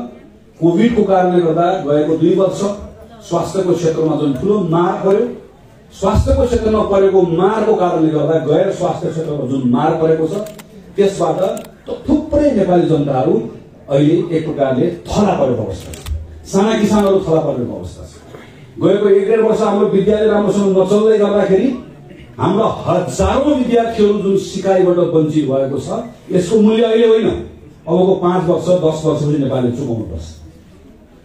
कोभिडको कारणले गर्दा गएको 2 वर्ष स्वास्थ्यको क्षेत्रमा जुन ठूलो मार पर्यो, स्वास्थ्यको क्षेत्रमा परेको मारको कारणले गर्दा गैर स्वास्थ्य क्षेत्रमा जुन मार परेको छ, त्यसबाट थुप्रै नेपाली जनताहरू अहिले एक प्रकारले थला परेको अवस्था छ। साना किसानहरू थला परेको अवस्था छ। गएको 1.5 वर्ष हाम्रो विद्यालय राम्रोसँग नचल्दै गर्दाखेरि हाम्रो हजारौं विद्यार्थीहरू जुन सिकाइबाट वञ्चित भएको छ, यसको मूल्य अहिले होइन, अबको 5 वर्ष 10 वर्षपछि नेपालले चुकाउनुपर्छ।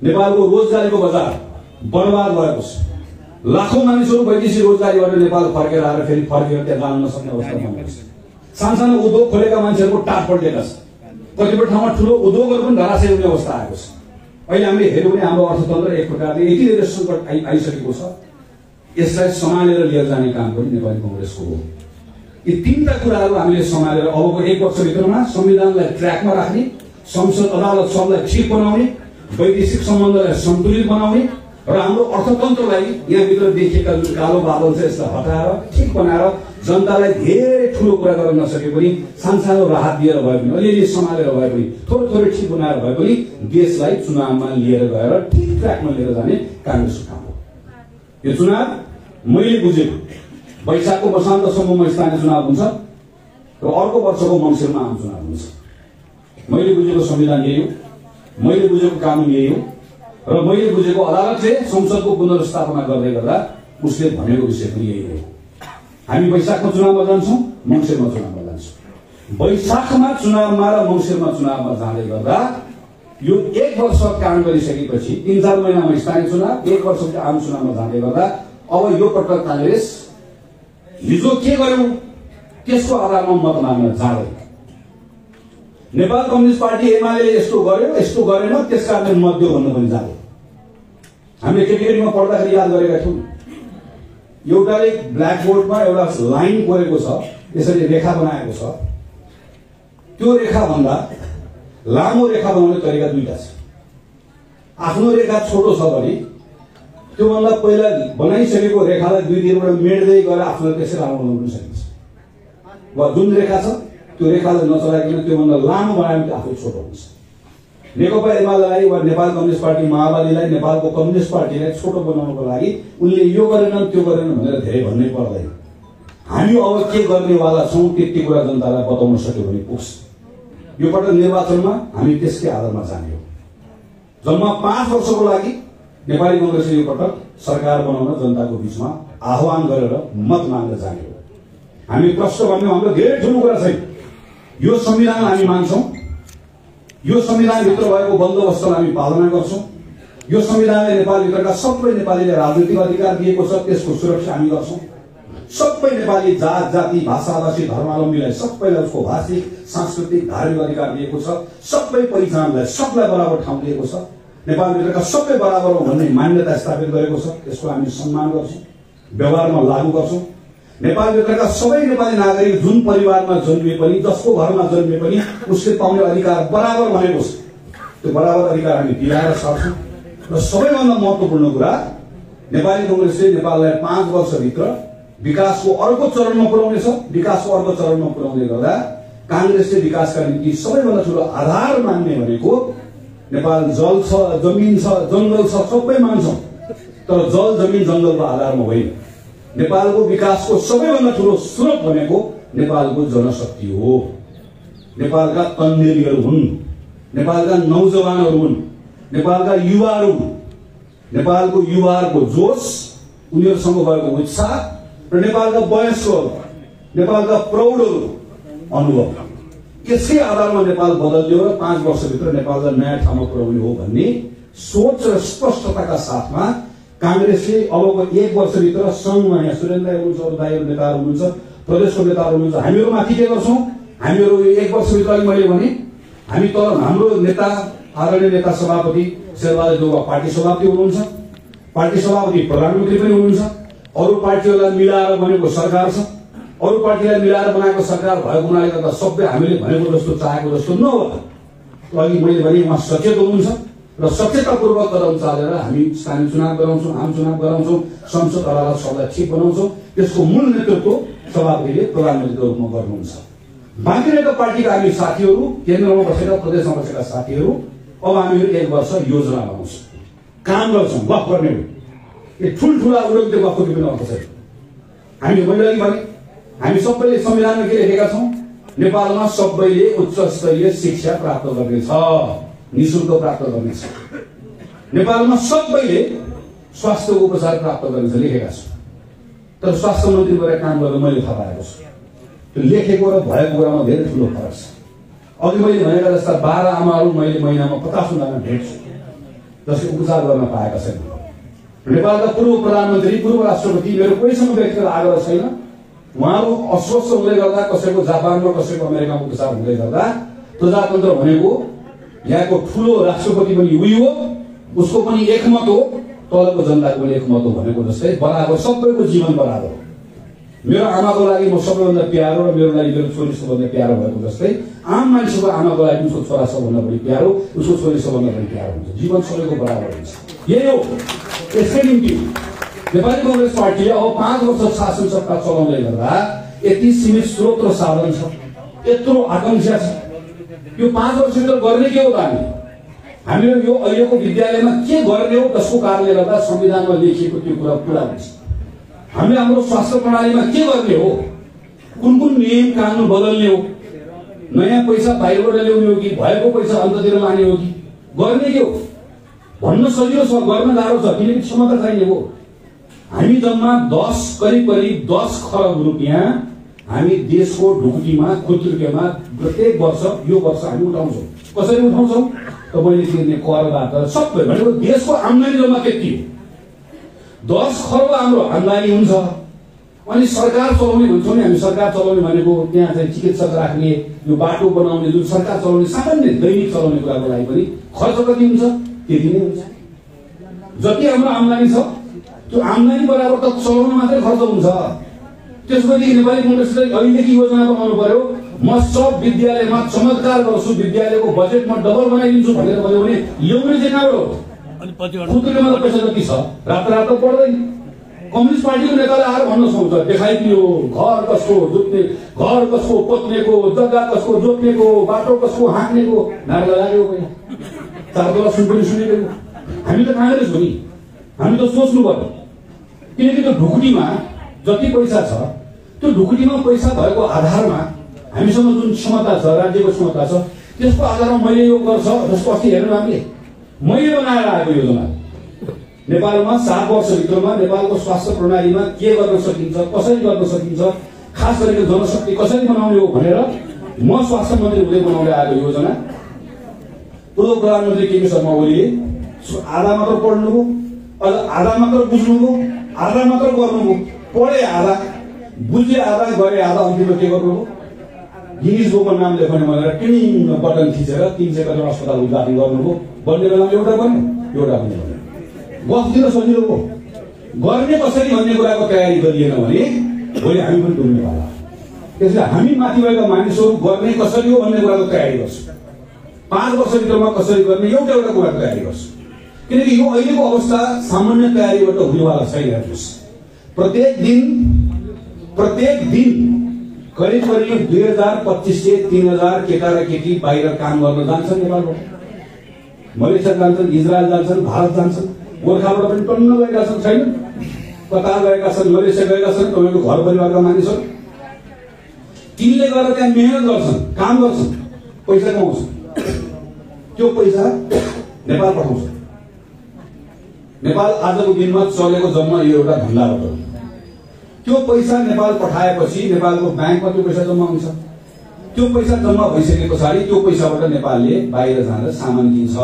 नेपालको रोजगारीको बजार बर्बाद भएको छ। लाखौं मानिसहरू वैदेशिक रोजगारीबाट नेपाल फर्केर आएर फेरि फर्केर त्यहाँ जान नसक्ने अवस्था बनेको छ। सानसानो उद्योग खोलेका मान्छेहरूको टाट पल्टेका छ। कतिपय ठाउँमा ठूलो उद्योगहरू पनि धराशयी हुने अवस्था आएको छ। अहिले हामीले हेर्यौं भने हाम्रो अर्थतन्त्र एक प्रकारले यति धेरै सङ्कट आइसकेको छ, यसलाई सम्हालेर लिएर जाने काम पनि नेपाली कांग्रेसको हो। यी 3टा कुराहरू हामीले सम्हालेर अबको 1 वर्षभित्रमा संविधानलाई ट्र्याकमा राख्ने, संसद अदालत सबलाई ठिक बनाउने, वैदेशिक सम्बन्धलाई सन्तुलित बनाउने र हाम्रो अर्थतन्त्रलाई यहाँभित्र देखिएका जुन कालो बादल छ यसलाई हटाएर ठिक बनाएर जनतालाई धेरै ठूलो कुरा गर्न नसके पनि सानसानो राहत दिएर भए पनि, अलिअलि सम्हालेर भए पनि, थोरै ठिक बनाएर भए पनि देशलाई चुनावमा लिएर गएर ठिक ट्र्याकमा लिएर जाने कांग्रेसको काम हो। यो चुनाव मैले बुझेको वैशाखको मसान्तसम्ममा स्थानीय चुनाव हुन्छ र अर्को वर्षको मङ्सिरमा आम चुनाव हुन्छ। मैले बुझेको संविधान यही हो, मैले बुझेको कानून यही हो र मैले बुझेको अदालतले संसदको पुनर्स्थापना गर्दै गर्दा उसले भनेको विषय पनि यही हो। हामी वैशाखमा चुनावमा जान्छौं, मङ्सिरमा चुनावमा जान्छौं। वैशाखमा चुनावमा र मङ्सिरमा चुनावमा जाँदै गर्दा यो 1 वर्ष काम गरिसकेपछि 3-4 महिनामा स्थानीय चुनाव, 1 वर्षपछि आम चुनावमा जाँदै गर्दा अब यो पटक कांग्रेस हिजो के गर्यो त्यसको आधारमा मत माग्न जाँदैन। नेपाल कम्युनिस्ट पार्टी एमाले यस्तो गर्यो, यस्तो गरेन, त्यसकारणले मत दियो भन्नु पनि जाँदैन। हामीले केटीकेटीमा पढ्दाखेरि याद गरेका थियौं, एउटाले ब्ल्याक बोर्डमा एउटा लाइन कोरेको छ, यसरी रेखा बनाएको छ। त्यो रेखा भन्दा लामो रेखा बनाउने तरिका 2टा छ। आफ्नो रेखा छोटो छ भने त्यो भन्दा पहिला बनाइसकेको रेखालाई 2 दिनबाट मेट्दै गएर आफ्नो त्यसै लामो बनाउन सकिन्छ। वा जुन रेखा छ त्यो रेखालाई नचलाइकन त्यो भन्दा लामो बनायो भने आफै छोटो हुन्छ। नेकपा एमालेलाई वा नेपाल कम्युनिस्ट पार्टी माओवादीलाई, नेपालको कम्युनिस्ट पार्टीलाई छोटो बनाउनको लागि उनले यो गरेनन् त्यो गरेनन् भनेर धेरै भन्नै पर्दैन। हामी अब के गर्नेवाला छौं त्यति कुरा जनतालाई बताउन सक्यो भने पुग्छ। यो पटक निर्वाचनमा हामी त्यसकै आधारमा जाने हो। जम्मा 5 वर्षको लागि नेपाली कांग्रेसले यो पटक सरकार बनाउन जनताको बीचमा आह्वान गरेर मत माग्न जाने हो। हामी प्रश्न गर्ने हाम्रो धेरै ठूलो कुरा छैन। यो संविधान हामी मान्छौं, यो संविधानभित्र भएको बन्दोबस्तलाई हामी पालना गर्छौं, यो संविधानले नेपालभित्रका सबै नेपालीले राजनीतिक अधिकार दिएको छ, त्यसको सुरक्षा हामी गर्छौं। सबै नेपाली जात जाति भाषाभाषी धर्मावलम्बीलाई सबैलाई उसको भाषिक सांस्कृतिक धार्मिक अधिकार दिएको छ। सबै पहिचानलाई सबलाई बराबर ठाउँ दिएको छ। नेपालभित्रका सबै बराबर हो भन्ने मान्यता स्थापित गरेको छ। यसको हामी सम्मान गर्छौं, व्यवहारमा लागू गर्छौं। नेपालभित्रका सबै नेपाली नागरिक जुन परिवारमा जन्मिए पनि, जसको घरमा जन्मिए पनि उसले पाउने अधिकार बराबर भनेको छ। त्यो बराबर अधिकार हामी दिलाएर सार्छौं। र सबैभन्दा महत्त्वपूर्ण कुरा, नेपाली कांग्रेसले नेपाललाई 5 वर्षभित्र विकासको अर्को चरणमा पुर्याउनेछ। विकासको अर्को चरणमा पुर्याउँदै गर्दा कांग्रेसले विकासका निम्ति सबैभन्दा ठूलो आधार मान्ने भनेको नेपाल जल छ, जमिन छ, जंगल छ, सबै मान्छौं, तर जल जमिन जंगलको आधारमा होइन। नेपालको विकासको सबैभन्दा ठूलो स्रोत भनेको नेपालको जनशक्ति हो। नेपालका तन्नेरीहरू हुन्, नेपालका नौजवानहरू हुन्, नेपालका युवाहरू हुन्। नेपालको युवाहरूको जोश, उनीहरूसँग भएको उत्साह र नेपालका वयस्कहरू, नेपालका प्रौढहरू अनुभव, यसकै आधारमा नेपाल बदल्यो र 5 वर्षभित्र नेपाललाई नयाँ ठाउँमा पुर्याउने हो भन्ने सोच र स्पष्टताका साथमा कांग्रेसले अबको 1 वर्षभित्र संघमा यहाँ सुरेन्द्र हुनुहुन्छ, अरू दाइहरू नेताहरू हुनुहुन्छ, प्रदेशको नेताहरू हुनुहुन्छ, हामीहरू माथि के गर्छौं? हामीहरू 1 वर्षभित्र मैले भने हामी त हाम्रो नेता आदरणीय नेता सभापति शेरबहादुर देउवा पार्टी सभापति हुनुहुन्छ, पार्टी सभापति प्रधानमन्त्री पनि हुनुहुन्छ। अरू पार्टीहरूलाई मिलाएर बनेको सरकार छ। अरू पार्टीलाई मिलाएर बनाएको सरकार भएको हुनाले गर्दा सबै हामीले भनेको जस्तो चाहेको जस्तो नहोला। अघि मैले भने उहाँ सचेत हुनुहुन्छ र सचेततापूर्वक कदम चालेर हामी स्थानीय चुनाव गराउँछौं, आम चुनाव गराउँछौं, संसद अदालत सबलाई ठीक बनाउँछौं। त्यसको मूल नेतृत्व सभापतिले प्रधानमन्त्रीको रूपमा गर्नुहुन्छ। बाँकी रहेका पार्टीका हामी साथीहरू, केन्द्रमा बसेका प्रदेशमा बसेका साथीहरू, अब हामीहरू 1 वर्ष योजना बनाउँछौं, काम गर्छौं, गफ गर्ने हो। यो ठुल्ठुला उद्योग गफको पनि अर्थ छैन। हामी मैले अघि भने हामी सबैले संविधानमा के लेखेका छौं? नेपालमा सबैले उच्च स्तरीय शिक्षा प्राप्त गर्नेछ, निशुल्क प्राप्त गर्नेछ। नेपालमा सबैले स्वास्थ्य उपचार प्राप्त गर्नेछ लेखेका छौं। तर स्वास्थ्य मन्त्री भएर काम गर्न मैले थाहा पाएको छु, त्यो लेखेको र भएको कुरामा धेरै ठूलो फरक छ। अघि मैले भनेका जस्ता 12 आमाहरू मैले महिनामा 50 जना भेट्छु जसले उपचार गर्न पाएका छैनन्। नेपालका पूर्व प्रधानमन्त्री, पूर्व राष्ट्रपति, मेरो कोहीसँग व्यक्तिगत आग्रह छैन, उहाँहरू अस्वस्थ हुँदै गर्दा कसैको जापानमा कसैको अमेरिकामा उपचार हुँदै गर्दा प्रजातन्त्र भनेको यहाँको ठूलो राष्ट्रपति पनि उही हो, उसको पनि एकमत हो, तलको जनताको पनि एकमत हो भनेको जस्तै बराबर सबैको जीवन बराबर हो। मेरो आमाको लागि म सबैभन्दा प्यारो र मेरो लागि मेरो छोरी सबैभन्दा प्यारो भएको जस्तै आम मान्छेको आमाको लागि उसको छोरा सबभन्दा बढी प्यारो, उसको छोरी सबभन्दा बढी प्यारो हुन्छ। जीवन सबैको बराबर हुन्छ। यही हो। यसकै निम्ति नेपाली कांग्रेस पार्टीले अब 5 वर्ष शासन सत्ता चलाउँदै गर्दा यति सीमित स्रोत र साधन छ, यत्रो आकांक्षा छ। यो 5 वर्षभित्र गर्ने के हो त? हामीले यो अहिलेको विद्यालयमा के गर्ने हो जसको कारणले गर्दा संविधानमा लेखिएको त्यो कुरा पूरा हुन्छ? हामीले हाम्रो स्वास्थ्य प्रणालीमा के गर्ने हो? कुन कुन नियम कानुन बदल्ने हो? नयाँ पैसा बाहिरबाट ल्याउने हो कि भएको पैसा अन्ततिर लाने हो कि गर्ने के हो भन्न सजिलो छ, गर्न गाह्रो छ, किनकि क्षमता चाहिने हो। हामी जम्मा करिब 10 खरब रुपियाँ हामी देशको ढुकुटीमा खुत्रुकेमा प्रत्येक वर्ष यो वर्ष हामी उठाउँछौँ। कसरी उठाउँछौँ? तपाईले तिर्ने करबाट सबै भनेको देशको आम्दानी जम्मा त्यति हो। 10 खरब हाम्रो आम्दानी हुन्छ। अनि सरकार चलाउने भन्छौँ नि हामी, सरकार चलाउने भनेको त्यहाँ चाहिँ चिकित्सक राख्ने, यो बाटो बनाउने, जुन सरकार चलाउने सामान्य दैनिक चलाउने कुराको लागि पनि खर्च कति हुन्छ? त्यति नै हुन्छ। जति हाम्रो आम्दानी छ त्यो आम्दानी बराबर त चलाउन मात्रै खर्च हुन्छ। त्यसपछि नेपाली कांग्रेसले अहिलेदेखि योजना बनाउनु पर्यो। म सब विद्यालयमा चमत्कार गर्छु, विद्यालयको बजेट म डबल बनाइदिन्छु भनेर भन्यो भने ल्याउने चाहिँ कहाँबाट हो? खुद्रेमा पैसा जति छ रात पर्दैन। कम्युनिस्ट पार्टीको नेताले आएर भन्न सक्छ, देखाइदियो घर कसको जोत्ने, घर कसको पोत्नेको, जग्गा कसको जोत्नेको, बाटो कसको हाँक्नेको नारा लाग्यो। चार तला सुन पनि सुनेको। हामी त कांग्रेस हो नि, हामी त सोच्नु पर्यो। किनकि त्यो ढुकुटीमा जति पैसा छ त्यो ढुकुटीमा पैसा भएको आधारमा हामीसँग जुन क्षमता छ, राज्यको क्षमता छ, त्यसको आधारमा मैले यो गर्छ जसको अस्ति हेर्नु हामीले मैले बनाएर आएको योजना नेपालमा 7 वर्षभित्रमा नेपालको स्वास्थ्य प्रणालीमा के गर्न सकिन्छ, कसरी गर्न सकिन्छ, खास गरेर जनशक्ति कसरी बनाउने हो भनेर म स्वास्थ्य मन्त्री हुँदै बनाउँदै आएको योजना पूर्व प्रधानमन्त्री केपी शर्मा ओलीले आधा मात्र पढ्नुभयो, अझ आधा मात्र बुझ्नुभयो, आधा मात्र गर्नुभयो। पढे आधा, बुझे आधा, गरे आधा, अन्तिममा के गर्नुभयो? गिनिज बुकको नाम लेख्ने भनेर टिङ बटन थिचेर 300 करोड अस्पताल उद्घाटन गर्नुभयो। बन्ने बेलामा एउटा बन्यो, एउटा पनि बन्यो। गफ दिन सजिलो हो, गर्ने कसरी भन्ने कुराको तयारी गरिएन भने भोलि हामी पनि डुब्नेवाला। त्यसैले हामी माथि भएका मानिसहरू गर्ने कसरी हो भन्ने कुराको तयारी गर्छौँ। 5 वर्षभित्रमा कसरी गर्ने एउटा एउटा कुराको तयारी गर्छौँ। किनकि यो अहिलेको अवस्था सामान्य तयारीबाट हुनेवाला छैन। हेर्नुहोस्, प्रत्येक दिन करिब 2000-2500-3000 केटा र केटी बाहिर काम गर्न जान्छन्। नेपालबाट मलेसिया जान्छन्, इजरायल जान्छन्, भारत जान्छन्। गोर्खाबाट पनि टन्न गएका छन्, छैन? कतार गएका छन्, मलेसिया गएका छन्। तपाईँको घर परिवारका मानिसहरू तिनले गएर त्यहाँ मेहनत गर्छन्, काम गर्छन्, पैसा कमाउँछन्। त्यो पैसा नेपाल पठाउँछ। नेपाल आजको दिनमा चलेको जम्मा यो एउटा धन्दाबाट हो। त्यो पैसा नेपाल पठाएपछि नेपालको ब्याङ्कमा त्यो पैसा जम्मा हुन्छ। त्यो पैसा जम्मा भइसके पछाडि त्यो पैसाबाट नेपालले बाहिर जाँदा सामान किन्छ।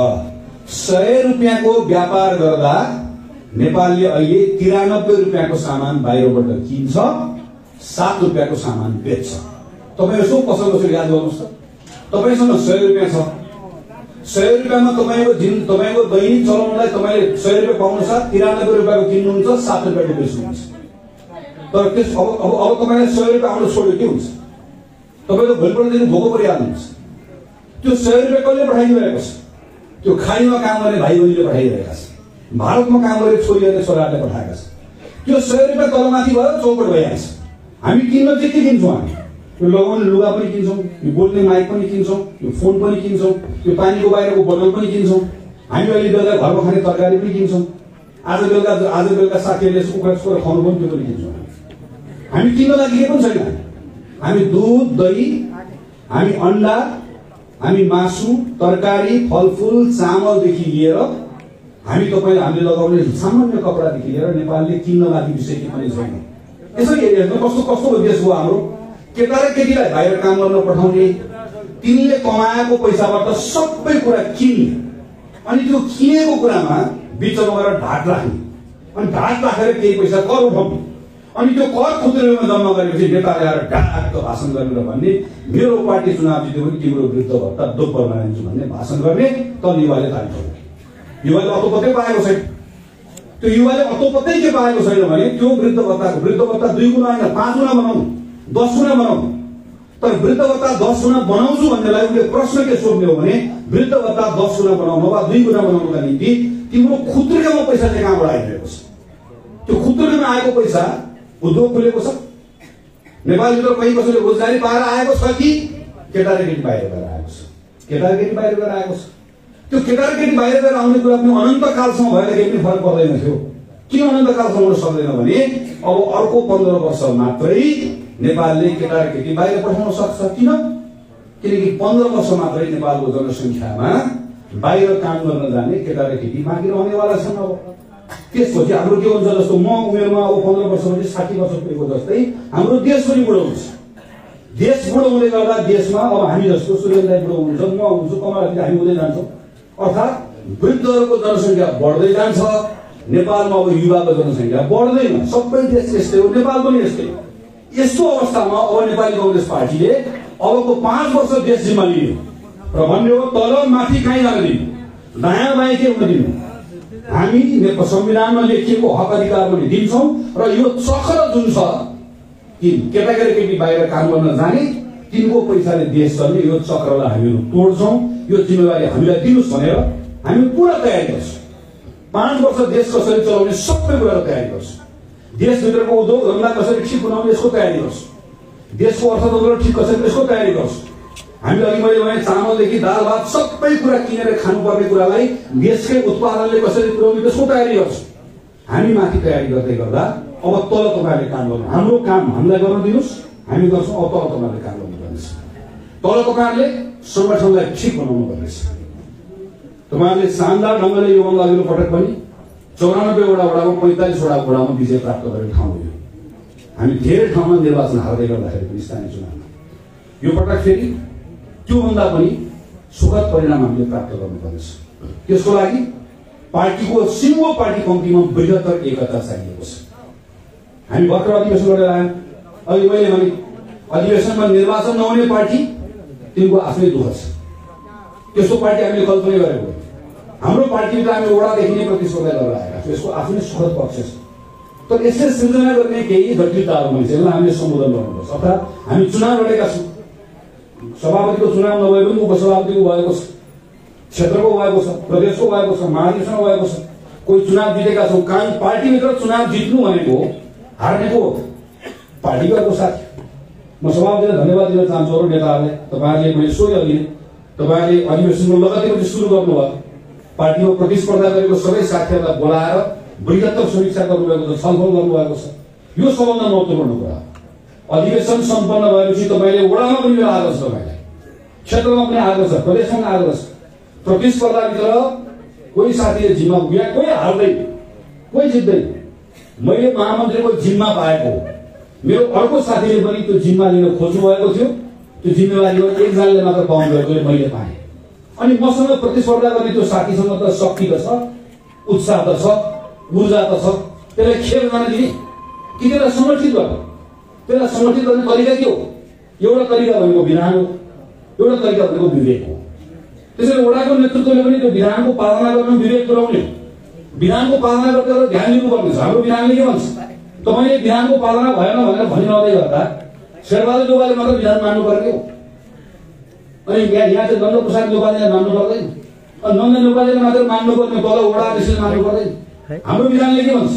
100 रुपियाँको व्यापार गर्दा नेपालले अहिले 93 रुपियाँको सामान बाहिरबाट किन्छ, 7 रुपियाँको सामान बेच्छ। तपाईँ यसो कसो याद गर्नुहोस् त। तपाईसँग 100 रुपियाँ छ, 100 रुपियाँमा तपाईँको दैनिक चलाउनलाई तपाईँले 100 रुपियाँ पाउनु साथ 93 रुपियाँको किन्नुहुन्छ, 7 रुपियाँको बेच्नुहुन्छ। तर त्यस अब तपाईँलाई 100 रुपियाँ आउनु छोड्यो के हुन्छ? तपाईँको भोलिपल्ट दिन भोको परिहाल्नुहुन्छ। त्यो 100 रुपियाँ कसले पठाइदिइरहेको छ? त्यो खाडीमा काम गर्ने भाइ बहिनीले पठाइरहेका छन्। भारतमा काम गर्ने छोरीहरूले छोराहरूले पठाएका छन्। त्यो 100 रुपियाँ तलमाथि भयो, चौपट भइहाल्छ। हामी किन्न चाहिँ के किन्छौँ? हामी यो लगाउने लुगा पनि किन्छौँ, यो बोल्ने माइक पनि किन्छौँ, यो फोन पनि किन्छौँ, यो पानीको बाहिरको बोतल पनि किन्छौँ। हामी अहिले बेलुका घरमा खाने तरकारी पनि किन्छौँ। आज बेलुका साथीहरूले कुखुरा सुखुरा खुवाउनु पनि त्यो पनि किन्छौँ। हामी किन्न लागि के पनि छैन। हामी दुध, दही, हामी अन्डा, हामी मासु, तरकारी, फलफुल, चामलदेखि लिएर हामी तपाईँले हामीले लगाउने सामान्य कपडादेखि लिएर नेपालले किन्न लागि विषय के पनि छैन। यसरी हेर्नु कस्तो देश हो हाम्रो। केटा र केटीलाई बाहिर काम गर्न पठाउने, तिनले कमाएको पैसाबाट सबै कुरा किन्ने, अनि त्यो किनेको कुरामा बिचमा गएर ढाक राख्ने, अनि ढाक राखेर केही पैसा कर उठाउने, अनि त्यो कर खुद्रेमा जम्मा गरेपछि नेताले आएर ढाक भाषण गरेर भन्ने मेरो पार्टी चुनाव जित्यो भने तिम्रो वृद्ध भत्ता दोब्बर बनाइदिन्छु भन्ने भाषण गर्ने। त युवाले ताली बजाउने। युवाले अतोपत्तै पाएको छैन। त्यो युवाले अतोपत्तै के पाएको छैन भने त्यो वृद्ध भत्ता 2 गुणा होइन 5 गुणा बनाउनु, 10 गुणा बनाउनु। तर वृद्ध भत्ता 10 गुणा बनाउँछु भन्नेलाई उनले प्रश्न के सोध्ने हो भने वृद्ध भत्ता 10 गुणा बनाउनु वा 2 गुणा बनाउनुका निम्ति तिम्रो खुद्रेमा पैसा चाहिँ कहाँबाट आइरहेको छ? त्यो खुद्रेमा आएको पैसा उद्योग खुलेको छ। नेपालभित्र कहीँ कसैले रोजगारी पाएर आएको छ कि केटा र केटी बाहिर गएर आएको छ? केटा र केटी बाहिर गएर आएको छ। त्यो केटा र केटी बाहिर गएर आउने कुरा पनि अनन्तकालसम्म भएर केही पनि फरक पर्दैन थियो। किन अनन्तकालसम्म हुन सक्दैन भने अब अर्को 15 वर्ष मात्रै नेपालले केटा र केटी बाहिर पठाउन सक्छ। किनकि 15 वर्ष मात्रै नेपालको जनसङ्ख्यामा बाहिर काम गर्न जाने केटा र केटी बाँकी रहनेवाला छन्। अब त्यसपछि हाम्रो के हुन्छ जस्तो म उमेरमा अब 15 वर्षपछि 60 वर्ष पुगेको जस्तै हाम्रो देश पनि बुढो हुन्छ। देश बुढो हुँदै गर्दा देशमा अब हामी जस्तो सुरेन्द्र दाइ बुढो हुन्छ, म हुन्छु, कमलाले हामी हुँदै जान्छौँ। अर्थात् वृद्धहरूको जनसङ्ख्या बढ्दै जान्छ। नेपालमा अब युवाको जनसङ्ख्या बढ्दैन। सबै देश यस्तै हो, नेपाल पनि यस्तै। यस्तो अवस्थामा अब नेपाली कांग्रेस पार्टीले अबको 5 वर्ष देश जिम्मा लियो र भन्ने हो तल माथि कहीँ जान दिनु, दायाँ बायाँ के हुन दिनु। हामी संविधानमा लेखिएको हक अधिकार पनि दिन्छौँ र यो चक्र जुन छ कि केटाकेटी बाहिर काम गर्न जाने तिनको पैसाले देश चल्ने यो चक्रलाई हामीहरू तोड्छौँ। यो जिम्मेवारी हामीलाई दिनुहोस् भनेर हामी पुरा तयारी गर्छौँ। 5 वर्ष देश कसरी चलाउने सबै कुरा तयारी गर्छौँ। देशभित्रको उद्योग धन्दा कसरी ठिक बनाउने यसको तयारी गर्छौँ। देशको अर्थतन्त्र ठिक कसरी यसको तयारी गर्छौँ। हामीले अघि मैले भने चामलदेखि दाल भात सबै कुरा किनेर खानुपर्ने कुरालाई देशकै उत्पादनले कसरी पुर्याउने त्यसको तयारी गर्छौँ। हामी माथि तयारी गर्दै गर्दा अब तल तपाईँहरूले काम गर्नु, हाम्रो काम हामीलाई गर्न दिनुहोस्, हामी गर्छौँ। अब तल तपाईँहरूले काम गर्नुपर्नेछ। तल तपाईँहरूले संगठनलाई ठिक बनाउनु पर्नेछ। तपाईँहरूले शानदार ढङ्गले योभन्दा अघिल्लो पटक पनि 94 वटा वडामा 45 वटा वडामा विजय प्राप्त गरेको ठाउँ हो। हामी धेरै ठाउँमा निर्वाचन हार्दै गर्दाखेरि पनि स्थानीय चुनावमा यो पटक फेरि त्योभन्दा पनि सुखद परिणाम हामीले प्राप्त गर्नुपर्नेछ। त्यसको लागि पार्टीको सिङ्गो पार्टी कम्तीमा बृहत्तर एकता चाहिएको छ। हामी भर्खर अधिवेशन गरेर आयौँ। अहिले मैले भने अधिवेशनमा निर्वाचन नहुने पार्टी तिनको आफ्नै दुःख छ। त्यस्तो पार्टी हामीले कल्पना गरेको हाम्रो पार्टीमा हामी वडादेखि नै प्रतिस्पर्धा गरेर आएका छौँ। यसको आफ्नै सुखद पक्ष छ। तर यसले सृजना गर्ने केही जटिलताहरू मान्छेलाई हामीले सम्बोधन गर्नुपर्छ। अर्थात् हामी चुनाव लडेका छौँ। सभापतिको चुनाव नभए पनि उपसभापतिको भएको छ, क्षेत्रको भएको छ, प्रदेशको भएको छ, महाधिवेशनको भएको छ। कोही चुनाव जितेका छौँ। पार्टीभित्र चुनाव जित्नु भनेको हार्ने को हो? पार्टीको साथी। म सभापतिलाई धन्यवाद दिन चाहन्छु अरू नेताहरूलाई। तपाईँहरूले मैले सोही अघि तपाईँहरूले अधिवेशनको लगत्तै सुरु गर्नुभयो। पार्टीमा प्रतिस्पर्धा गरेको सबै साथीहरूलाई बोलाएर बृहत्तर समीक्षा गर्नुभएको छ, छलफल गर्नुभएको छ। यो सबभन्दा महत्त्वपूर्ण कुरा। अधिवेशन सम्पन्न भएपछि तपाईँले वडामा पनि मेरो आग्रह छ, तपाईँलाई क्षेत्रमा पनि आग्रह छ, प्रदेशमा पनि आग्रह छ। प्रतिस्पर्धाभित्र कोही साथीले जिम्मा पुग्या, कोही हार्दैन, कोही जित्दैन। मैले महामन्त्रीको जिम्मा पाएको हो। मेरो अर्को साथीले पनि त्यो जिम्मा लिन खोज्नु भएको थियो। त्यो जिम्मेवारीमा एकजनाले मात्र पाउनु भएको मैले पाएँ। अनि मसँग प्रतिस्पर्धा गर्ने त्यो साथीसँग त शक्ति त छ, उत्साह त छ, ऊर्जा त छ। त्यसलाई खेल गर्न दिने कि त्यसलाई समर्थित गर्नु? त्यसलाई समर्थित गर्ने तरिका के हो? एउटा तरिका भनेको विधान हो, एउटा तरिका भनेको विवेक हो। त्यसैले वडाको नेतृत्वले पनि त्यो विधानको पालना गर्न विवेक पुर्याउने, विधानको पालना गर्दा ध्यान दिनुपर्ने छ। हाम्रो विधानले के भन्छ? तपाईँले विधानको पालना भएन भनेर भनिरहँदै गर्दा शेरबहादुर देउवाले मात्र विधान मान्नु पर्ने हो। अनि यहाँ चाहिँ नन्दप्रसाद नेपालीले मान्नु पर्दैन, नन्द नेपालीले मात्र मान्नुपर्ने, तल वडा अध्यक्षले मान्नु पर्दैन। हाम्रो विधानले के भन्छ?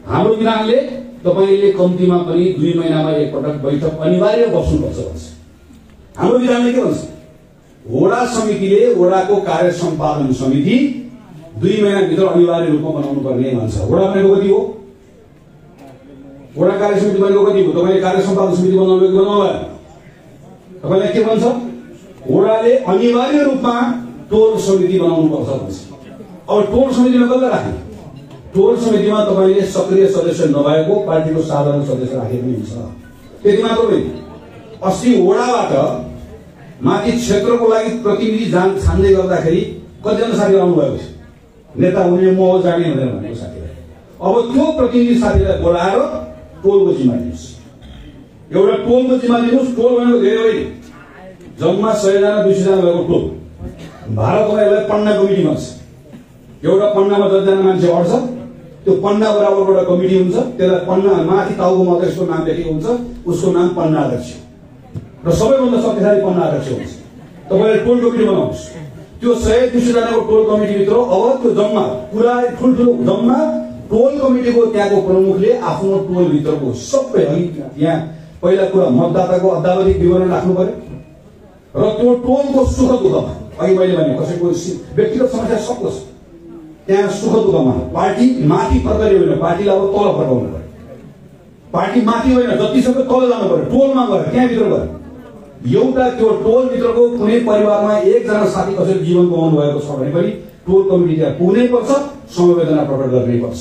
हाम्रो विधानले तपाईँले कम्तीमा पनि 2 महिनामा एकपटक बैठक अनिवार्य बस्नुपर्छ भन्छ। हाम्रो विधानले के भन्छ? वडा समितिले वडाको कार्य सम्पादन समिति 2 महिनाभित्र अनिवार्य रूपमा बनाउनु पर्ने भन्छ। वडा भनेको कति हो? वडा कार्य समिति भनेको कति हो? तपाईँले कार्य सम्पादन समिति बनाउनु भएन। तपाईँलाई के भन्छ? वडाले अनिवार्य रूपमा टोल समिति बनाउनु पर्छ भन्छ। अब टोल समितिमा कसलाई राख्ने? टोल समितिमा तपाईँले सक्रिय सदस्य नभएको पार्टीको साधारण सदस्य राखे पनि हुन्छ। त्यति मात्र होइन, अस्ति वडाबाट माथि क्षेत्रको लागि प्रतिनिधि छान्दै गर्दाखेरि कतिजना साथी आउनु भएको छ? नेता हुने म जाने भनेर भनेको साथीलाई। अब त्यो प्रतिनिधि साथीलाई बोलाएर टोलको जिम्मा दिनुहोस्। एउटा टोलको जिम्मा दिनुहोस्। टोल भनेको धेरै होइन, जम्मा 100 जना 200 जना भएको टोल। भारतमा यसलाई पन्ना कमिटी भन्छ। एउटा पन्नामा 10 जना मान्छे अड्छ, त्यो पन्ना बराबर एउटा कमिटी हुन्छ। त्यसलाई पन्ना माथि टाउकोमा अध्यक्षको नाम लेखेको हुन्छ, उसको नाम पन्ना अध्यक्ष र सबैभन्दा शक्तिशाली पन्ना अध्यक्ष हुन्छ। तपाईँले टोल कमिटी बनाउनुहोस्। त्यो 100-200 जनाको टोल कमिटीभित्र अब त्यो जम्मा पुरा ठुल्ठुलो जम्मा टोल कमिटीको त्यहाँको प्रमुखले आफ्नो टोलभित्रको सबै यहाँ पहिला कुरा मतदाताको अद्यावधिक विवरण राख्नु पर्यो र त्यो टोलको सुख दुःखमा, अघि मैले भने कसैको व्यक्तिगत समस्या सक्दो छ, त्यहाँ सुख दुःखमा पार्टी माथि फर्कने होइन, पार्टीलाई अब तल फर्काउनु पर्यो। पार्टी माथि होइन, जतिसक्दो तल जानु पर्यो, टोलमा गएर त्यहाँभित्र गएर एउटा त्यो टोलभित्रको कुनै परिवारमा एकजना साथी कसैले जीवन गुमाउनु भएको छ भने पनि टोल कमिटी त्यहाँ पुग्नै पर्छ, समवेदना प्रकट गर्नै पर्छ।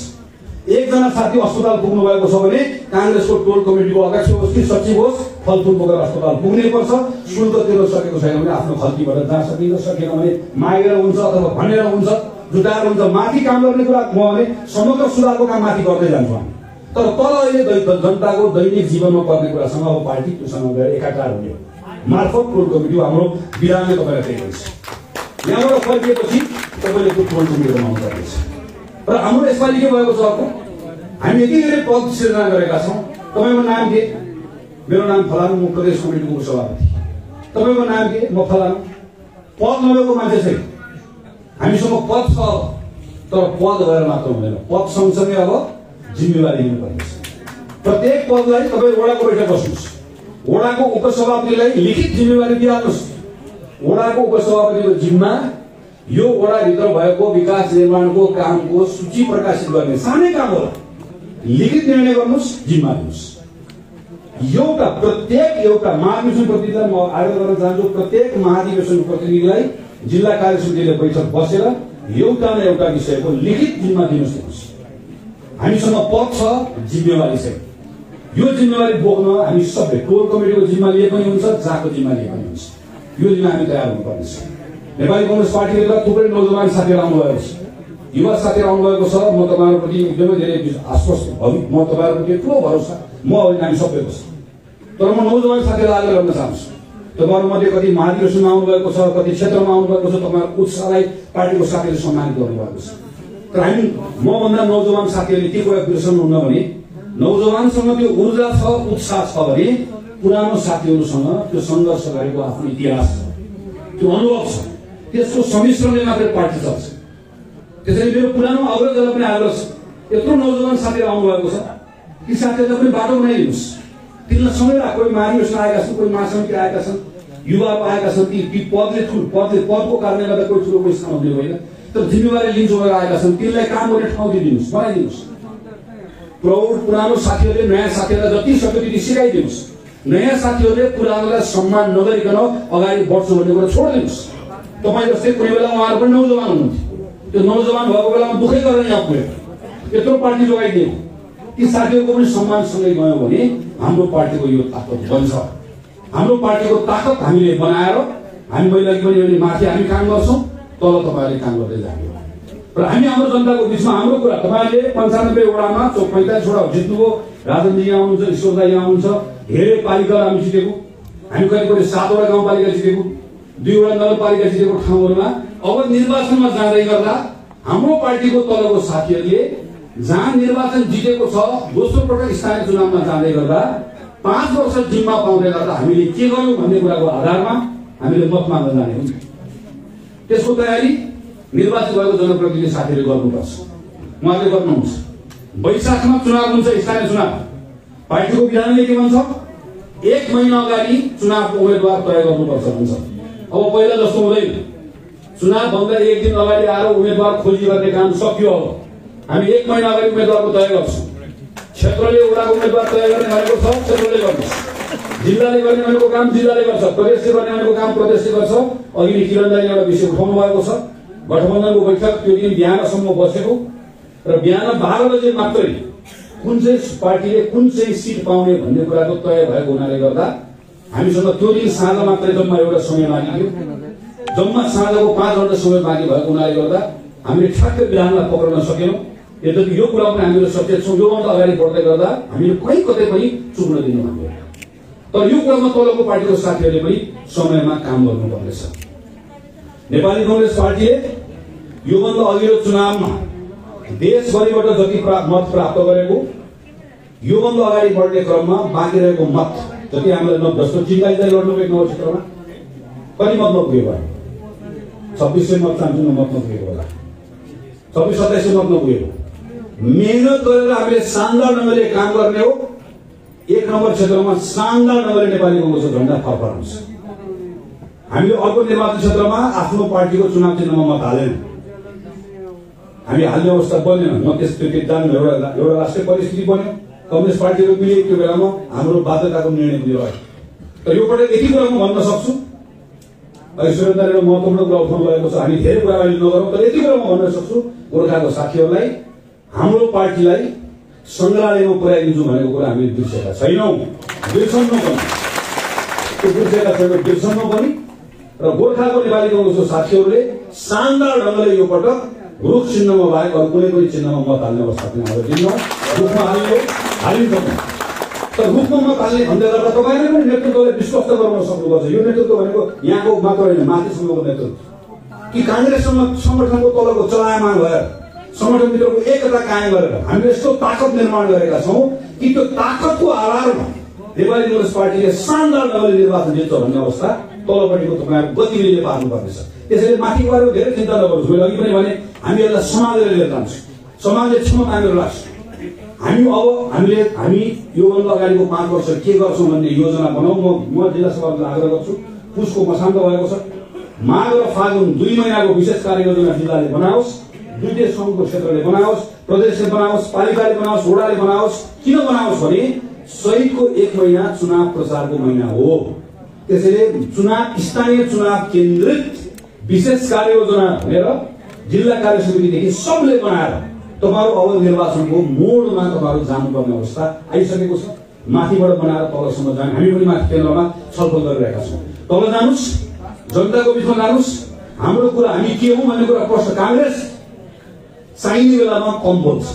एकजना साथी अस्पताल पुग्नु भएको छ भने कांग्रेसको टोल कमिटीको अध्यक्ष होस् कि सचिव होस्, फलफुल बोकेर अस्पताल पुग्नै पर्छ। शुल्क तिर्न सकेको छैन भने आफ्नो खल्तीबाट जहाँ सकिन्छ, सकेन भने मागेर हुन्छ अथवा भनेर हुन्छ, जुटाएर हुन्छ। माथि काम गर्ने कुरा म भने समग्र सुधारको काम माथि गर्दै जान्छौँ हामी। तर तल अहिले जनताको दैनिक जीवनमा पर्ने कुरासँग अब पार्टी त्योसँग गएर एकाकार हुने मार्फत टोल कमिटी हाम्रो विधानले तपाईँलाई त्यही गर्छ। यहाँबाट फर्किएपछि तपाईँले त्यो टोल कमिटी बनाउनु पर्नेछ। र हाम्रो यसपालि के भएको छ? अर्को हामी यति धेरै पद सिर्जना गरेका छौँ। तपाईँको नाम के? मेरो नाम फलानु, म प्रदेश कमिटीको उपसभापति। तपाईँको नाम के? म फलानु। पद नभएको मान्छे छैन। हामीसँग पद छ, तर पद भएर मात्र हुँदैन। पद सँगसँगै अब जिम्मेवारी लिनुपर्नेछ। प्रत्येक पदलाई तपाईँ वडाको बैठक बस्नुहोस्। वडाको उपसभापतिलाई लिखित जिम्मेवारी दिइहाल्नुहोस्। वडाको उपसभापतिको जिम्मा यो वडाभित्र भएको विकास निर्माणको कामको सूची प्रकाशित गर्ने, सानै काम होला, लिखित निर्णय गर्नुहोस्, जिम्मा दिनुहोस्। एउटा महाधिवेशन प्रतिनिधिलाई म आग्रह गर्न चाहन्छु, प्रत्येक महाधिवेशन प्रतिनिधिलाई जिल्ला कार्य समितिले बैठक बसेर एउटा न एउटा विषयको लिखित जिम्मा दिनुहोस्। हामीसँग पद छ, जिम्मेवारी छ। यो जिम्मेवारी बोक्न हामी सबै टोल कमिटीको जिम्मा लिए पनि हुन्छ, जहाँको जिम्मा लिए पनि हुन्छ। यो जिम्मा हामी तयार हुनुपर्नेछ। नेपाली कांग्रेस पार्टीभित्र थुप्रै नौजवान साथीहरू आउनुभएको छ। युवा साथीहरू आउनुभएको छ। म तपाईँहरूप्रति एकदमै धेरै आश्वस्त म तपाईँहरूप्रति ठुलो भरोसा म हामी सबैको छ। तर म नौजवान साथीहरूलाई आग्रह गर्न चाहन्छु, तपाईँहरूमध्ये कति महाधिवेशनमा आउनुभएको छ, कति क्षेत्रमा आउनुभएको छ, तपाईँहरूको उत्साहलाई पार्टीको साथीहरूले सम्मानित गर्नुभएको छ। तर हामी मभन्दा नौजवान साथीहरूले के कुरा बिर्सनुहुन्न भने नौजवानसँग त्यो ऊर्जा छ, उत्साह छ भने पुरानो साथीहरूसँग त्यो सङ्घर्ष गरेको आफ्नो इतिहास छ, त्यो अनुभव छ, त्यसको सम्मिश्रणले मात्रै पार्टी चल्छ। त्यसैले मेरो पुरानो अग्रजलाई पनि आग्रह छ, यत्रो नौजवान साथीहरू आउनुभएको छ, ती साथीहरूलाई पनि बाटो बनाइदिनुहोस्। तिनीलाई समय राख, कोही महाधिवेशन आएका छन्, कोही महासमिति आएका छन्, युवाहरू आएका छन्, ती पदको कारणले गर्दा कोही ठुलो कोही सानो हुने होइन, तर जिम्मेवारी लिन्छु भनेर आएका छन्, तिनीलाई काम गर्ने ठाउँ दिइदिनुहोस्, बनाइदिनुहोस्। पुरानो साथीहरूले नयाँ साथीहरूलाई जति सक्यो त्यति सिकाइदिनुहोस्। नयाँ साथीहरूले पुरानोलाई सम्मान नगरिकन अगाडि बढ्छु भन्ने कुरा छोडिदिनुहोस्। तपाईँ जस्तै कुनै बेला उहाँहरू पनि नौजवान हुनुहुन्थ्यो, त्यो नौजवान भएको बेलामा दुःखै गरेर यहाँ पुग्यो, यत्रो पार्टी जोगाइदिएको। ती साथीहरूको पनि सम्मानसँगै गयो भने हाम्रो पार्टीको यो ताकत बन्छ। हाम्रो पार्टीको ताकत हामीले बनाएर हामी महिला पनि माथि हामी काम गर्छौँ, तल तपाईँहरूले काम गर्दै जाने र हामी हाम्रो जनताको बिचमा हाम्रो कुरा तपाईँहरूले 95 वडामा 45 वडा जित्नुभयो। राजनजी यहाँ आउनुहुन्छ, ईश्वरदा यहाँ आउनुहुन्छ, धेरै पालिका हामी जितेको, हामी करिब 7 वटा गाउँपालिका जितेको, 2 वटा नगरपालिका जितेको ठाउँहरूमा अब निर्वाचनमा जाँदै गर्दा हाम्रो पार्टीको तलको साथीहरूले जहाँ निर्वाचन जितेको छ दोस्रो पटक स्थानीय चुनावमा जाँदै गर्दा 5 वर्ष जिम्मा पाउँदै गर्दा हामीले के गर्यौं भन्ने कुराको आधारमा हामीले मत माग्न जाने हुन्छ। त्यसको तयारी निर्वाचित भएको जनप्रतिनिधि साथीहरूले गर्नुपर्छ, उहाँले गर्नुहुन्छ। वैशाखमा चुनाव हुन्छ, स्थानीय चुनाव। पार्टीको विधानले के भन्छ, 1 महिना अगाडि चुनावको उम्मेदवार तय गर्नुपर्छ भन्छ। अब पहिला जस्तो हुँदैन, चुनाव भन्दा 1 दिन अगाडि आएर उम्मेदवार खोजी गर्ने काम सकियो। अब हामी 1 महिना अगाडि उम्मेदवारको तय गर्छौँ। क्षेत्रले वडाको उम्मेदवार तय गर्ने भनेको छ, क्षेत्रले गर्छ। जिल्लाले गर्ने भनेको काम जिल्लाले गर्छ, प्रदेशले गर्ने भनेको काम प्रदेशले गर्छ। अघि नै किरणदाले एउटा विषय उठाउनु भएको छ, गठबन्धनको बैठक त्यो दिन बिहानसम्म बसेको र बिहान 12 बजे मात्रै कुन चाहिँ पार्टीले कुन चाहिँ सिट पाउने भन्ने कुराको तय भएको हुनाले गर्दा हामीसँग त्यो दिन साँझ मात्रै जम्मा एउटा समय मागियो। जम्मा साँझको 5 घण्टा समय बाँकी भएको हुनाले गर्दा हामीले ठ्याक्कै विधानलाई पक्रन सकेनौँ। यद्यपि यो कुरा पनि हामीले सचेत छौँ, योभन्दा अगाडि बढ्दै गर्दा हामीले कहीँ कतै पनि चुक्न दिनु हुँदैन। तर यो कुरामा तलको पार्टीको साथीहरूले पनि समयमा काम गर्नुपर्नेछ। नेपाली कांग्रेस पार्टीले योभन्दा अघिल्लो चुनावमा देशभरिबाट जति मत प्राप्त गरेको, योभन्दा अगाडि बढ्ने क्रममा बाँकी रहेको मत जति हामीलाई जस्तो चिन्ताइँदै लड्नुभएको नौ क्षेत्रमा कति मत नपुगेको, 2600 मत चाहन्छु मत नपुगेको होला, 26-27 मत नपुगेको। मेहनत गरेर हामीले शानदार ढङ्गले काम गर्ने हो। 1 नम्बर क्षेत्रमा शानदार ढङ्गले नेपाली कांग्रेसको झण्डा फरफराउँछ। हामीले अर्को निर्वाचन क्षेत्रमा आफ्नो पार्टीको चुनाव चिन्हमा मत हालेन, हामी हाल्ने अवस्था बनेन। म त्यस्तो जान्नु, एउटा राष्ट्रिय परिस्थिति बन्यो, कांग्रेस पार्टीहरू मिले त्यो बेलामा हाम्रो बाध्यताको निर्णय पनि रह्यो। तर यो पटक यति कुरा म भन्न सक्छु, ऐश्वर्यदाले महत्त्वपूर्ण कुरा उठाउनु भएको छ, हामी धेरै कुरा अहिले नगरौँ, तर यति कुरा म भन्न सक्छु गोर्खाको साथीहरूलाई, हाम्रो पार्टीलाई सङ्ग्रहालयमा पुर्याइदिन्छु भनेको कुरा हामीले बिर्सेका छैनौँ, बिर्सन्नु पनि, त्यो बिर्सेका छैनौँ, बिर्सन्नु पनि। र गोर्खाको नेपाली कांग्रेसको साथीहरूले शानदार ढङ्गले यो पटक रुख चिन्हमा बाहेक अरू कुनै पनि चिन्हमा मत हाल्ने अवस्था पनि हामीले दिन्नौँ। रुखमा हालिन्छ, तर रुखमा मत हाल्ने भन्दै गर्दा तपाईँले पनि नेतृत्वलाई विश्वस्त गर्न सक्नुपर्छ। यो नेतृत्व भनेको यहाँको मात्र होइन, माथिसम्मको नेतृत्व कि कांग्रेससँग संगठनको तलको चलायमान भएर संगठनभित्रको एकता कायम गरेर हामीले यस्तो ताकत निर्माण गरेका छौँ कि त्यो ताकतको आधारमा नेपाली कांग्रेस पार्टीले शानदार ढङ्गले निर्वाचन जित्छ भन्ने अवस्था तलपट्टिको तपाईँहरूको गतिविधिले पार्नुपर्नेछ। त्यसैले माथि गएर धेरै चिन्ता नगर्नुहोस्। मैले अघि पनि भने हामी यसलाई समाजेर लिएर जान्छौँ, समाजले क्षमता हामीहरू राख्छौँ। हामी योभन्दा अगाडिको 5 वर्ष के गर्छौँ भन्ने योजना बनाऊ। म जिल्ला सभालाई आग्रह गर्छु, पुसको मसान्त भएको छ, माघ र फागुन 2 महिनाको विशेष कार्ययोजना जिल्लाले बनाओस्, दुईटै सङ्घको क्षेत्रले बनाओस्, प्रदेशले बनाओस्, पालिकाले बनाओस्, वडाले बनाओस्। किन बनाओस् भने चैतको 1 महिना चुनाव प्रचारको महिना हो। त्यसैले चुनाव स्थानीय चुनाव केन्द्रित विशेष कार्ययोजना भनेर जिल्ला कार्य समितिदेखि सबले बनाएर तपाईहरु अब निर्वाचनको मोडमा तपाईहरु जानुपर्ने अवस्था आइसकेको छ। माथिबाट बनाएर तलसम्म जाने, हामी पनि माथि केन्द्रमा छलफल गरिरहेका छौँ। तल जानुस्, जनताको बिचमा जानुस्, हाम्रो कुरा हामी के हौं भन्ने कुरा प्रश्न कांग्रेस चाहिने बेलामा कम बोल्छ।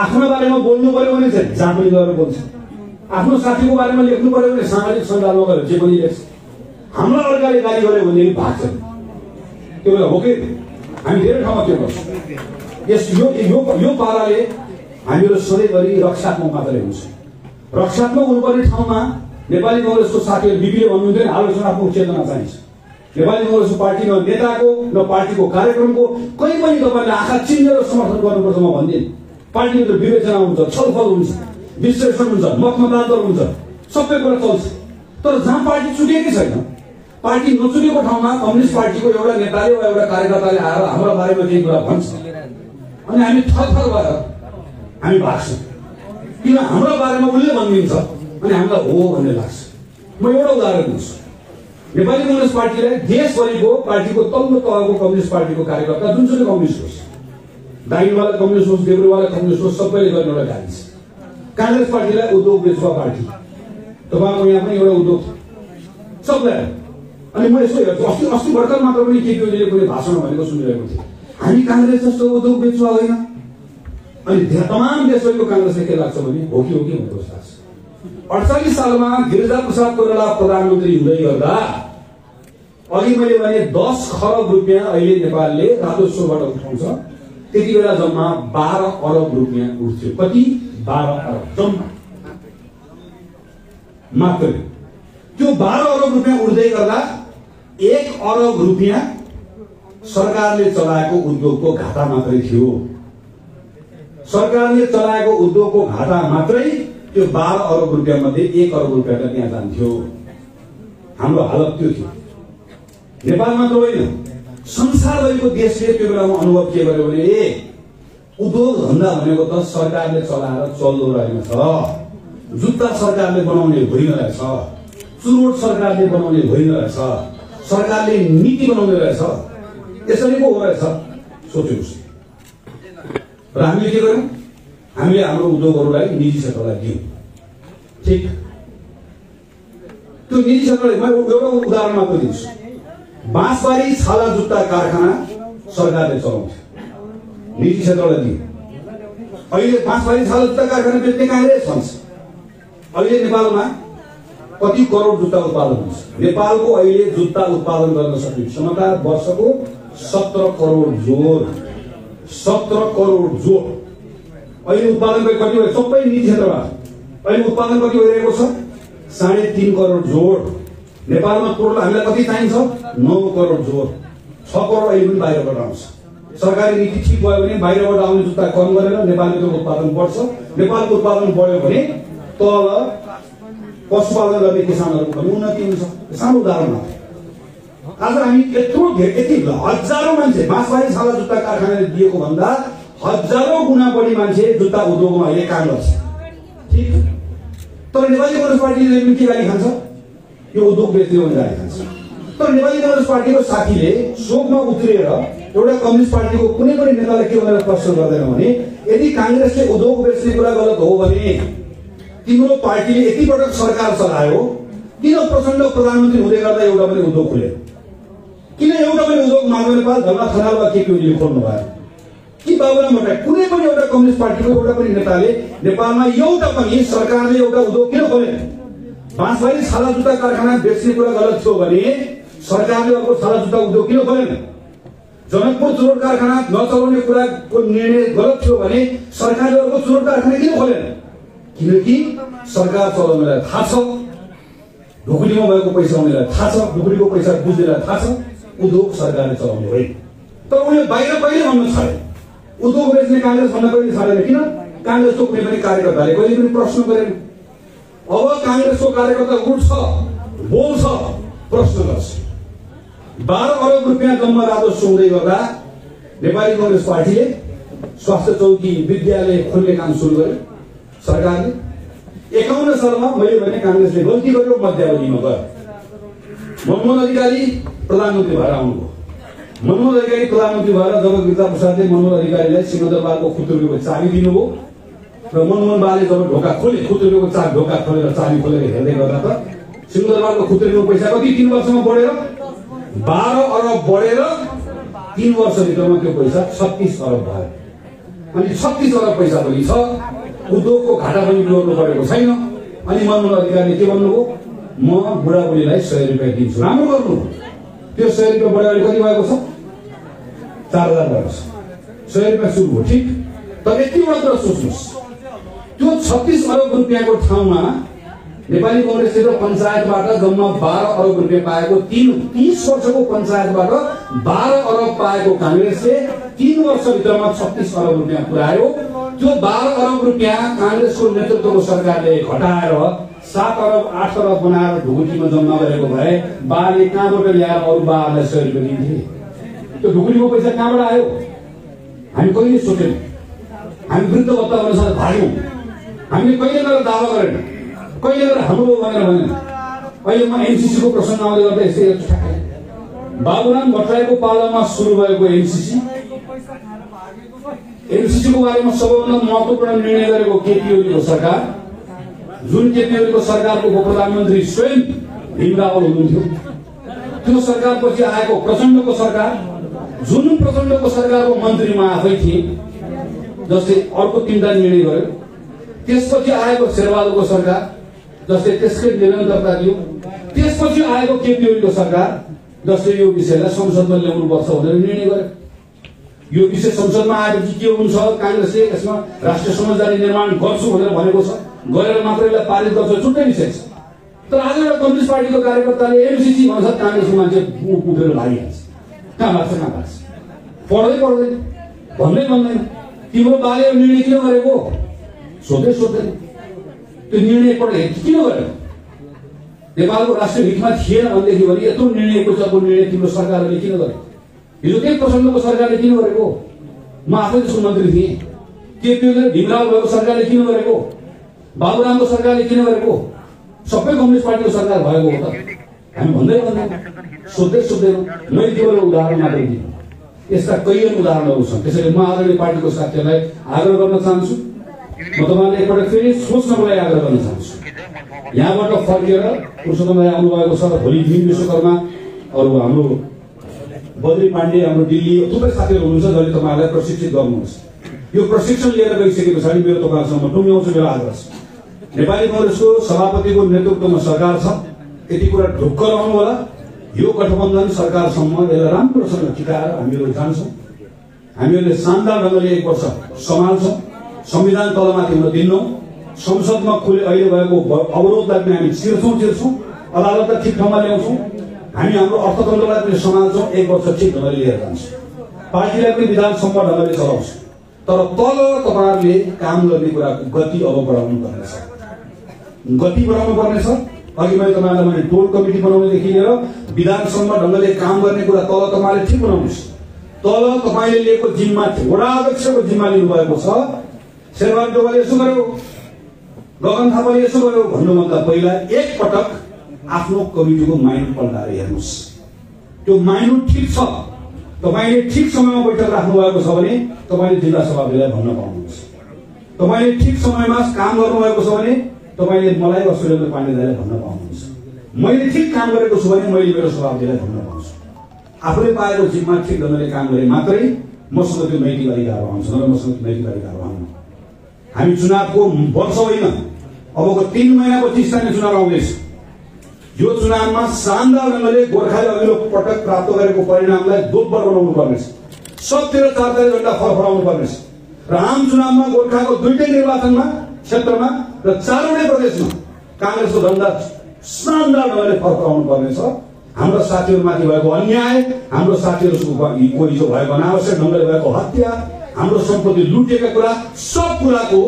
आफ्नो बारेमा बोल्नु पर्यो भने चाहिँ जहाँ पनि गएर बोल्छ। आफ्नो साथीको बारेमा लेख्नु पर्यो भने सामाजिक सञ्जालमा गएर जे पनि लेख्छ। हामीलाई अर्काले गाली गर्यो भने भाग्छ। त्यो बेला हो कि हामी धेरै ठाउँमा त्यो गर्छौँ। यो पाराले हामीहरू सधैँभरि रक्षात्मक मात्रै हुन्छ। रक्षात्मक हुनुपर्ने ठाउँमा नेपाली कांग्रेसको साथीहरू बिपीले भन्नुहुन्थ्यो नि आलोचनात्मक चेतना चाहिन्छ। नेपाली कांग्रेसको पार्टी न नेताको न पार्टीको कार्यक्रमको कहीँ पनि तपाईँले आँखा चिनेर समर्थन गर्नुपर्छ म भन्दिनँ। पार्टीभित्र विवेचना हुन्छ, छलफल हुन्छ, विश्लेषण हुन्छ, मतमतान्तर हुन्छ, सबै कुरा चल्छ। तर जहाँ पार्टी चुकेकै छैन, पार्टी नचुकेको ठाउँमा कम्युनिस्ट पार्टीको एउटा नेताले वा एउटा कार्यकर्ताले आएर हाम्रो बारेमा केही कुरा भन्छ अनि हामी थरथर भएर हामी भाग्छौँ। किन हाम्रो बारेमा उसले भनिदिन्छ अनि हामीलाई हो भन्ने लाग्छ। म एउटा उदाहरण दिन्छु। नेपाली कांग्रेस पार्टीलाई देशभरिको पार्टीको तल्लो तहको कम्युनिस्ट पार्टीको कार्यकर्ता जुनसुकै कम्युनिस्ट होस्, दाइनवाला कम्युनिस्ट होस्, देब्रेवाला कम्युनिस्ट होस्, सबैले गर्ने एउटा गाली छ। कांग्रेस पार्टीलाई उद्योग बेचुवा पार्टी। तपाईँको यहाँ पनि एउटा उद्योग सबलाई। अनि म यसो हेर्छु, अस्ति भर्खर मात्र पनि केपी ओलीले कुनै भाषण भनेको सुनिरहेको थिएँ, हामी कांग्रेस जस्तो उद्योग बेचुवा होइन। अनि तमाम देशभरिको कांग्रेसले के लाग्छ भने हो कि भनेको लाग्छ। 48 सालमा गिरिजाप्रसाद कोइराला प्रधानमन्त्री हुँदै गर्दा अघि मैले भने 10 खरब रुपियाँ अहिले नेपालले राजस्वबाट उठाउँछ। त्यति बेला जम्मा 12 अरब रुपियाँ उठ्थ्यो। कति? 12 अरब जम्मा मात्र। त्यो 12 अरब रुपियाँ उठ्दै गर्दा 1 अरब रुपियाँ सरकारले चलाएको उद्योगको घाटा मात्रै थियो। सरकारले चलाएको उद्योगको घाटा मात्रै त्यो 12 अरब रुपियाँ मध्ये 1 अरब रुपियाँ त्यहाँ जान्थ्यो। हाम्रो हालत त्यो थियो। नेपाल मात्र होइन, संसारभरिको देशले त्यो बेलामा अनुभव के गर्यो भने उद्योग धन्दा भनेको त सरकारले चलाएर चल्दो रहेछ। जुत्ता सरकारले बनाउने होइन रहेछ, चुरोट सरकारले बनाउने होइन रहेछ, सरकारले नीति बनाउने रहेछ। यसरी पो हो रहेछ सोच्नुहोस्। र हामीले के गर्यौं? हामीले हाम्रो उद्योगहरूलाई निजी क्षेत्रलाई दियौं। ठीक, त्यो निजी क्षेत्रलाई म एउटा उदाहरण मात्र दिन्छु। बाँसबारी छाला जुत्ता कारखाना सरकारले चलाउँथ्यो, निजी क्षेत्रलाई दियो। अहिले बाँसबारी छाला जुत्ता कारखाना बेच्ने कांग्रेस भन्छ। अहिले नेपालमा कति करोड जुत्ता उत्पादन हुन्छ? नेपालको अहिले जुत्ता उत्पादन गर्न सक्ने क्षमता वर्षको 17 करोड जोड। 17 करोड जोड अहिले उत्पादन कति भयो? सबै निजी क्षेत्रबाट अहिले उत्पादन कति भइरहेको छ? 3.5 करोड जोड। नेपालमा टोटल हामीलाई कति चाहिन्छ? 9 करोड जोड। 6 करोड अहिले पनि बाहिरबाट आउँछ। सरकारी नीति ठीक भयो भने बाहिरबाट आउने जुत्ता कम गरेर नेपालको उत्पादन बढ्छ। नेपालको उत्पादन बढ्यो भने तल पशुपालन गर्ने किसानहरूको पनि उन्नति हुन्छ। सानो उदाहरण मात्र। आज हामी यति हजारौं मान्छे बाँसबारी छाला जुत्ता कारखानाले दिएको भन्दा हजारौं गुणा बढी मान्छे जुत्ता उद्योगमा अहिले काम गर्छ। ठीक, तर नेपाली कांग्रेस पार्टीले के गाली खान्छ? यो उद्योग बेच्ने भने गाली खान्छ। तर नेपाली कांग्रेस पार्टीको साथीले शोकमा उत्रिएर एउटा कम्युनिस्ट पार्टीको कुनै पनि नेताले के भनेर प्रश्न गर्दैन भने यदि कांग्रेसले उद्योग बेच्ने कुरा गलत हो भने तिम्रो पार्टीले यति पटक सरकार चलायो, किन प्रचण्ड प्रधानमन्त्री हुँदै गर्दा एउटा पनि उद्योग खोल्यो? किन एउटा पनि उद्योग मानव नेपाल धर्म खनाल वा केपी ओलीले खोल्नु भयो? कि बाबुराम भट्टराई कुनै पनि एउटा कम्युनिस्ट पार्टीको एउटा पनि नेताले नेपालमा एउटा पनि सरकारले एउटा उद्योग किन खोलेन? बाँसबारी छाला जुत्ता कारखाना बेच्ने कुरा गलत थियो भने सरकारले अर्को छाला जुत्ता उद्योग किन खोलेन? जनकपुर चुरोट कारखाना नचलाउने कुराको निर्णय गलत थियो भने सरकारले अर्को चुरोट कारखाना किन खोलेन? किनकि सरकार चलाउनेलाई थाहा छ, ढुकुरीमा भएको पैसा उनीलाई थाहा छ, ढुकुरीको पैसा बुझ्नेलाई थाहा छ, उद्योग सरकारले चलाउने होइन। तर उनीले बाहिर कहिले भन्न छाडे? उद्योग बेच्ने कांग्रेस भन्न कहिले छाडेन? किन? कांग्रेसको कुनै पनि कार्यकर्ताले कहिले पनि प्रश्न गरेन। अब कांग्रेसको कार्यकर्ता उठ्छ, बोल्छ, प्रश्न गर्छ। 12 अरब रुपियाँ जम्मा राजस्व हुँदै गर्दा नेपाली कांग्रेस पार्टीले स्वास्थ्य चौकी विद्यालय खोल्ने काम सुरु गर्यो। सरकारले 51 सालमा मैले भने कांग्रेसले गल्ती गर्यो, मध्यावधिमा गयो। मनमोहन अधिकारी प्रधानमन्त्री भएर आउनुभयो। मनमोहन अधिकारी प्रधानमन्त्री भएर जब गिरिजाप्रसादले मनमोहन अधिकारीलाई सिंहदरबारको खुतुरुको चाबी दिनुभयो र मनमोहन बाले जब ढोका खोले, खुतुरुको ढोका खोलेर चाबी खोलेर हेर्दै गर्दा त सिंहदरबारको खुतुरुको पैसा कति 3 वर्षमा बढेर 12 अरब बढेर 3 वर्षभित्रमा त्यो पैसा 36 अरब भयो। अनि 36 अरब पैसा पनि छ, उद्योगको घाटा पनि जोड्नु परेको छैन। अनि मनमोहन अधिकारीले के भन्नुभयो, म बुढाबुढीलाई 100 रुपियाँ दिन्छु। राम्रो गर्नु, त्यो 100 रुपियाँ बढाएर कति भएको छ, 4000 भएको छ। 100 रुपियाँ सुरु हो, ठिक। तर यति मात्र सोच्नुहोस्, त्यो 36 अरब रुपियाँको ठाउँमा नेपाली कांग्रेसले त पञ्चायतबाट जम्मा 12 अरब रुपियाँ पाएको, 30 वर्षको पञ्चायतबाट 12 अरब पाएको कांग्रेसले 3 वर्षभित्रमा 36 अरब रुपियाँ पुर्यायो। त्यो 12 अरब रुपियाँ कांग्रेसको नेतृत्वको सरकारले घटाएर 7 अरब 8 अरब बनाएर ढुकुटीमा जम्मा गरेको भए बाले कहाँबाट ल्याएर अरू बाहरूलाई 100 रुपियाँ दिन्थे? त्यो ढुकुटीको पैसा कहाँबाट आयो? हामी कहिले सोचेनौँ। हामी वृद्ध भत्ता अनुसार भाग्यौँ। हामीले कहिले गरेर दावा गरेन, कहिले गरेर हाम्रो भनेर भनेन। अहिले म एनसीसी को प्रसङ्ग आउँदै गर्दा यस्तै बाबुराम भट्टराईको पालामा सुरु भएको एनसीसी को बारेमा सबैभन्दा महत्त्वपूर्ण निर्णय गरेको केपी ओलीको सरकार, जुन केपी ओलीको सरकारको प्रधानमन्त्री स्वयं भीम रावल हुनुहुन्थ्यो। त्यो सरकारपछि आएको प्रचण्डको सरकार, जुन प्रचण्डको सरकारको मन्त्रीमा आफै थिए, जसले अर्को 3टा निर्णय गर्यो। त्यसपछि आएको शेरबहादुरको सरकार, जसले त्यसकै निरन्तरता दियो। त्यसपछि आएको केपी ओलीको सरकार, जसले यो विषयलाई संसदमा ल्याउनुपर्छ भनेर निर्णय गर्यो। यो विषय संसदमा आएपछि के हुन्छ, कांग्रेसले यसमा राष्ट्रिय समझदारी निर्माण गर्छु भनेर भनेको छ, गरेर मात्र यसलाई पारित गर्छ, छुट्टै विषय छ। तर आज एउटा कम्युनिस्ट पार्टीको कार्यकर्ताले एमसीसी भन्छ, कांग्रेसको मान्छे उठेर भागिहाल्छ। कहाँ लाग्छ, कहाँ लाग्छ, पढ्दै भन्दैन। तिम्रो बाले निर्णय किन गरेको सोध्दै त्यो निर्णय किन गर्यो? नेपालको राष्ट्रिय हितमा थिएन भनेदेखि भने यत्रो निर्णयको जबको निर्णय तिम्रो सरकारले किन गर्यो? हिजो त्यही प्रचण्डको सरकारले किन गरेको? म आफै त्यसको मन्त्री थिएँ। केपी ओली भीमराव भएको सरकारले किन गरेको? बाबुरामको सरकारले किन गरेको? सबै कम्युनिस्ट पार्टीको सरकार भएको हो त। हामी भन्दै सोध्दैनौँ। मैले केवल उदाहरण मात्रै दिएँ, यस्ता कैयौँ उदाहरणहरू छन्। त्यसैले म आदरणीय पार्टीको साथीहरूलाई आग्रह गर्न चाहन्छु, म तपाईँलाई एकपल्ट फेरि सोच्नको लागि आग्रह गर्न चाहन्छु। यहाँबाट फर्केर पुरुषोत्तम राई आउनुभएको छ, भोलि दिन विश्वकर्मा अरू हाम्रो बद्री पाण्डे, हाम्रो दिल्ली थुप्रै साथीहरू हुनुहुन्छ जसले तपाईँहरूलाई प्रशिक्षित गर्नुहुन्छ। यो प्रशिक्षण लिएर गइसके पछाडि मेरो तपाईँहरूसँग टुङ्ग्याउँछु मेरो आग्रह छ। नेपाली कांग्रेसको सभापतिको नेतृत्वमा सरकार छ, यति कुरा ढुक्क रहनु होला। यो गठबन्धन सरकारसम्म यसलाई राम्रोसँग टिकाएर हामीहरू जान्छौँ। हामीहरूले शानदार ढङ्गले 1 वर्ष सम्हाल्छौँ। संविधान तलमाथि हुन दिन्नौँ। संसदमा अहिले भएको अवरोधलाई पनि हामी चिर्छौँ। अदालतलाई ठिक ठाउँमा ल्याउँछौँ। हामी हाम्रो अर्थतन्त्रलाई पनि सम्हाल्छौँ। 1 वर्ष ठिक ढङ्गले लिएर जान्छौँ। पार्टीलाई पनि विधानसभा ढङ्गले चलाउँछौँ। तर तल तपाईँहरूले काम गर्ने कुराको गति अब बढाउनु पर्नेछ। अघि मैले तपाईँलाई भने टोल कमिटी बनाउनेदेखि लिएर विधानसभा ढङ्गले काम गर्ने कुरा तल तपाईँले ठिक बनाउनुहोस्। तल तपाईँले लिएको जिम्मा, वडा अध्यक्षको जिम्मा लिनुभएको छ। शेरबहादुर देउवाले यसो गर्यो, गगन थापाले यसो गर्यो भन्नुभन्दा पहिला एकपटक आफ्नो कमिटीको माइन्ड पल्टाएर हेर्नुहोस्। त्यो माइन्ड ठिक छ, तपाईँले ठिक समयमा बैठक राख्नु भएको छ भने तपाईँले जिल्ला सभापतिलाई भन्न पाउनुहुन्छ। तपाईँले ठिक समयमा काम गर्नुभएको छ भने तपाईँले मलाई वा सुरेन्द्र पाण्डेलाई भन्न पाउनुहुन्छ। मैले ठिक काम गरेको छु भने मैले मेरो सभापतिलाई भन्न पाउँछु। आफूले पाएको जिम्मा ठिक ढङ्गले काम गरे मात्रै मसँग त्यो नैतिक अधिकार आउँछ, नभए मसँग नैतिक अधिकार आउनु। हामी चुनावको वर्ष होइन, अबको 3 महिनापछि स्थानीय चुनाव आउँदैछ। यो चुनावमा शानदार ढङ्गले गोर्खाले अघिल्लो पटक प्राप्त गरेको परिणामलाई दोब्बर बनाउनु पर्नेछ। सबतिर 4-4 घण्टा फरफराउनु पर्नेछ। र आम चुनावमा गोर्खाको 2टै निर्वाचनमा क्षेत्रमा र 4वटै प्रदेशमा कांग्रेसको धन्दा शानदार ढङ्गले फरफराउनु पर्नेछ। हाम्रो साथीहरूमाथि भएको अन्याय, हाम्रो साथीहरूको हिजो भएको अनावश्यक ढङ्गले भएको हत्या, हाम्रो सम्पत्ति लुटेका कुरा, सब कुराको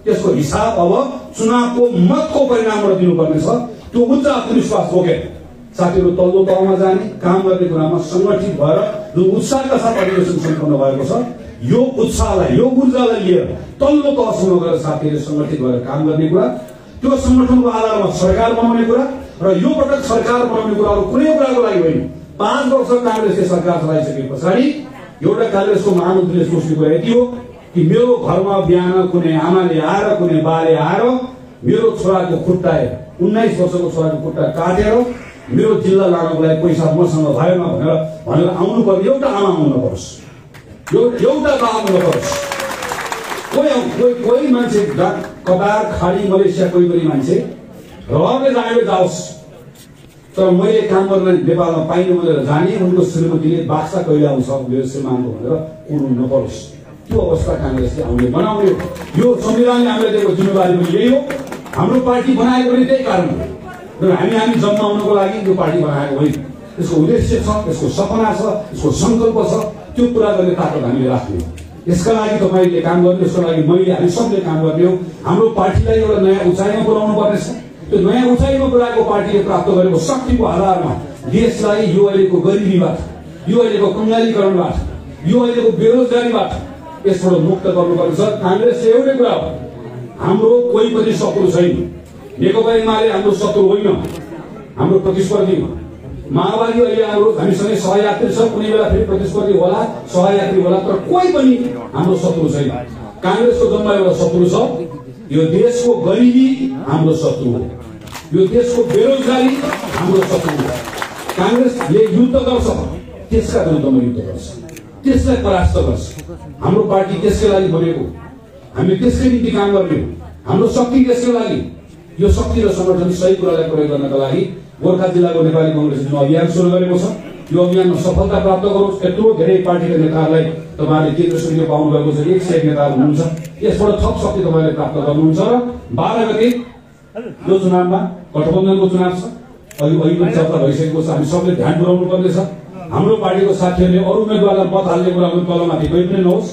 त्यसको हिसाब अब चुनावको मतको परिणामबाट दिनुपर्नेछ। त्यो उच्च आत्मविश्वास बोकेर साथीहरू तल्लो तहमा जाने, काम गर्ने कुरामा संगठित भएर जुन उत्साहका साथ अधिवेशन सम्पन्न भएको छ, यो उत्साहलाई, यो ऊर्जालाई लिएर तल्लो तहसम्म गएर साथीहरूले संगठित भएर काम गर्ने कुरा, त्यो संगठनको आधारमा सरकार बनाउने कुरा र यो पटक सरकार बनाउने कुराहरू कुनै कुराको लागि होइन। 5 वर्ष कांग्रेसले सरकार चलाइसके पछाडि एउटा कांग्रेसको महामन्त्रीले सोच्ने कुरा यति हो कि मेरो घरमा बिहान कुनै आमाले आएर, कुनै बाले आएर मेरो छोराको खुट्टा, 19 वर्षको छोराको खुट्टा काटेर मेरो जिल्ला लाग्नको लागि पैसा मसँग भएन भनेर आउनुपर्ने एउटा आमा आउनु परोस्, एउटा बाबा आउनु परोस्। कोही मान्छे कतार खाडी मलेसिया कोही पनि मान्छे रहरले जाने जाओस्, तर मैले काम गर्न नेपालमा पाइनु भनेर जाने उनको श्रीमतीले बाक्सा कहिले आउँछ मेरो श्रीमानको भनेर उड्नु नपरोस्। त्यो अवस्था कांग्रेसले आउने बनाउने यो संविधानले हामीलाई दिएको जिम्मेवारी पनि यही हो। हाम्रो पार्टी बनाएको पनि त्यही कारण हो। हामी जन्माउनको लागि यो पार्टी बनाएको होइन। यसको उद्देश्य छ, यसको सपना छ, यसको संकल्प छ, त्यो पूरा गर्ने ताकत हामीले राख्ने हो। यसका लागि तपाईले काम गर्नु, यसको लागि मैले हामी सबले काम गर्ने हो। हाम्रो पार्टीलाई एउटा नयाँ उचाइमा पुर्याउनु पर्नेछ। त्यो नयाँ उचाइमा पुर्याएको पार्टीले प्राप्त गरेको शक्तिको आधारमा देशलाई यो अहिलेको गरिबीबाट, यो अहिलेको कङ्गालीकरणबाट, यो अहिलेको बेरोजगारीबाट यसबाट मुक्त गर्नुपर्छ। कांग्रेसले एउटै कुरा हो, हाम्रो कोही पनि शत्रु छैन। नेकपा एमाले हाम्रो शत्रु होइन, हाम्रो प्रतिस्पर्धी हो। माओवादी अहिले हामीसँगै सहयात्री छ, कुनै बेला फेरि प्रतिस्पर्धी होला, सहयात्री होला, तर कोही पनि हाम्रो शत्रु छैन। कांग्रेसको जम्मा एउटा शत्रु छ, यो देशको गरिबी हाम्रो शत्रु हो, यो देशको बेरोजगारी हाम्रो शत्रु हो। कांग्रेसले युद्ध गर्छ, त्यसका विरुद्धमा युद्ध गर्छ, त्यसलाई परास्त गर्छ। हाम्रो पार्टी त्यसकै लागि बनेको, हामी त्यसकै निम्ति काम गर्ने हो। हाम्रो शक्ति त्यसकै लागि, यो शक्ति र संगठन सही कुरालाई प्रयोग गर्नका लागि गोर्खा जिल्लाको नेपाली कांग्रेसले जुन अभियान सुरु गरेको छ, यो अभियानमा सफलता प्राप्त गरोस्। यत्रो धेरै पार्टीका नेताहरूलाई तपाईहरुले केन्द्र सुनियो पाउनु भएको छ, 101 नेताहरू हुनुहुन्छ। यसबाट थप शक्ति तपाईहरुले प्राप्त गर्नुहुन्छ र 12 गते यो चुनावमा गठबन्धनको चुनाव छ। अहिले पनि चर्चा भइसकेको छ, हामी सबले ध्यान पुर्याउनु पर्नेछ। हाम्रो पार्टीको साथीहरूले अरु उम्मेदवारलाई मत हाल्ने कुरा पनि तलमाथि कोही पनि नहोस्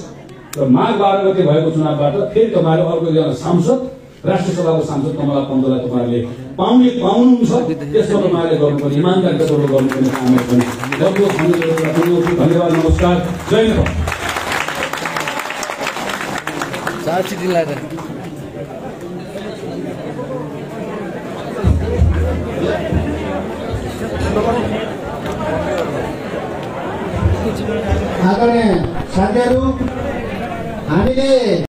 र माघ 12 गते भएको चुनावबाट फेरि तपाईहरु अर्को एकजना सांसद, राष्ट्रिय सभाको सांसद कमला पन्तलाई तपाईहरुले पाउनुहुन्छ। त्यसमा तपाईहरुले गर्नुपर्ने इमानदारीपूर्वक गर्नुपर्ने कामहरू पनि गर्नुहोस्। धन्यवाद, नमस्कार, जय नेपाल। आदरणीय साथीहरु, हामीले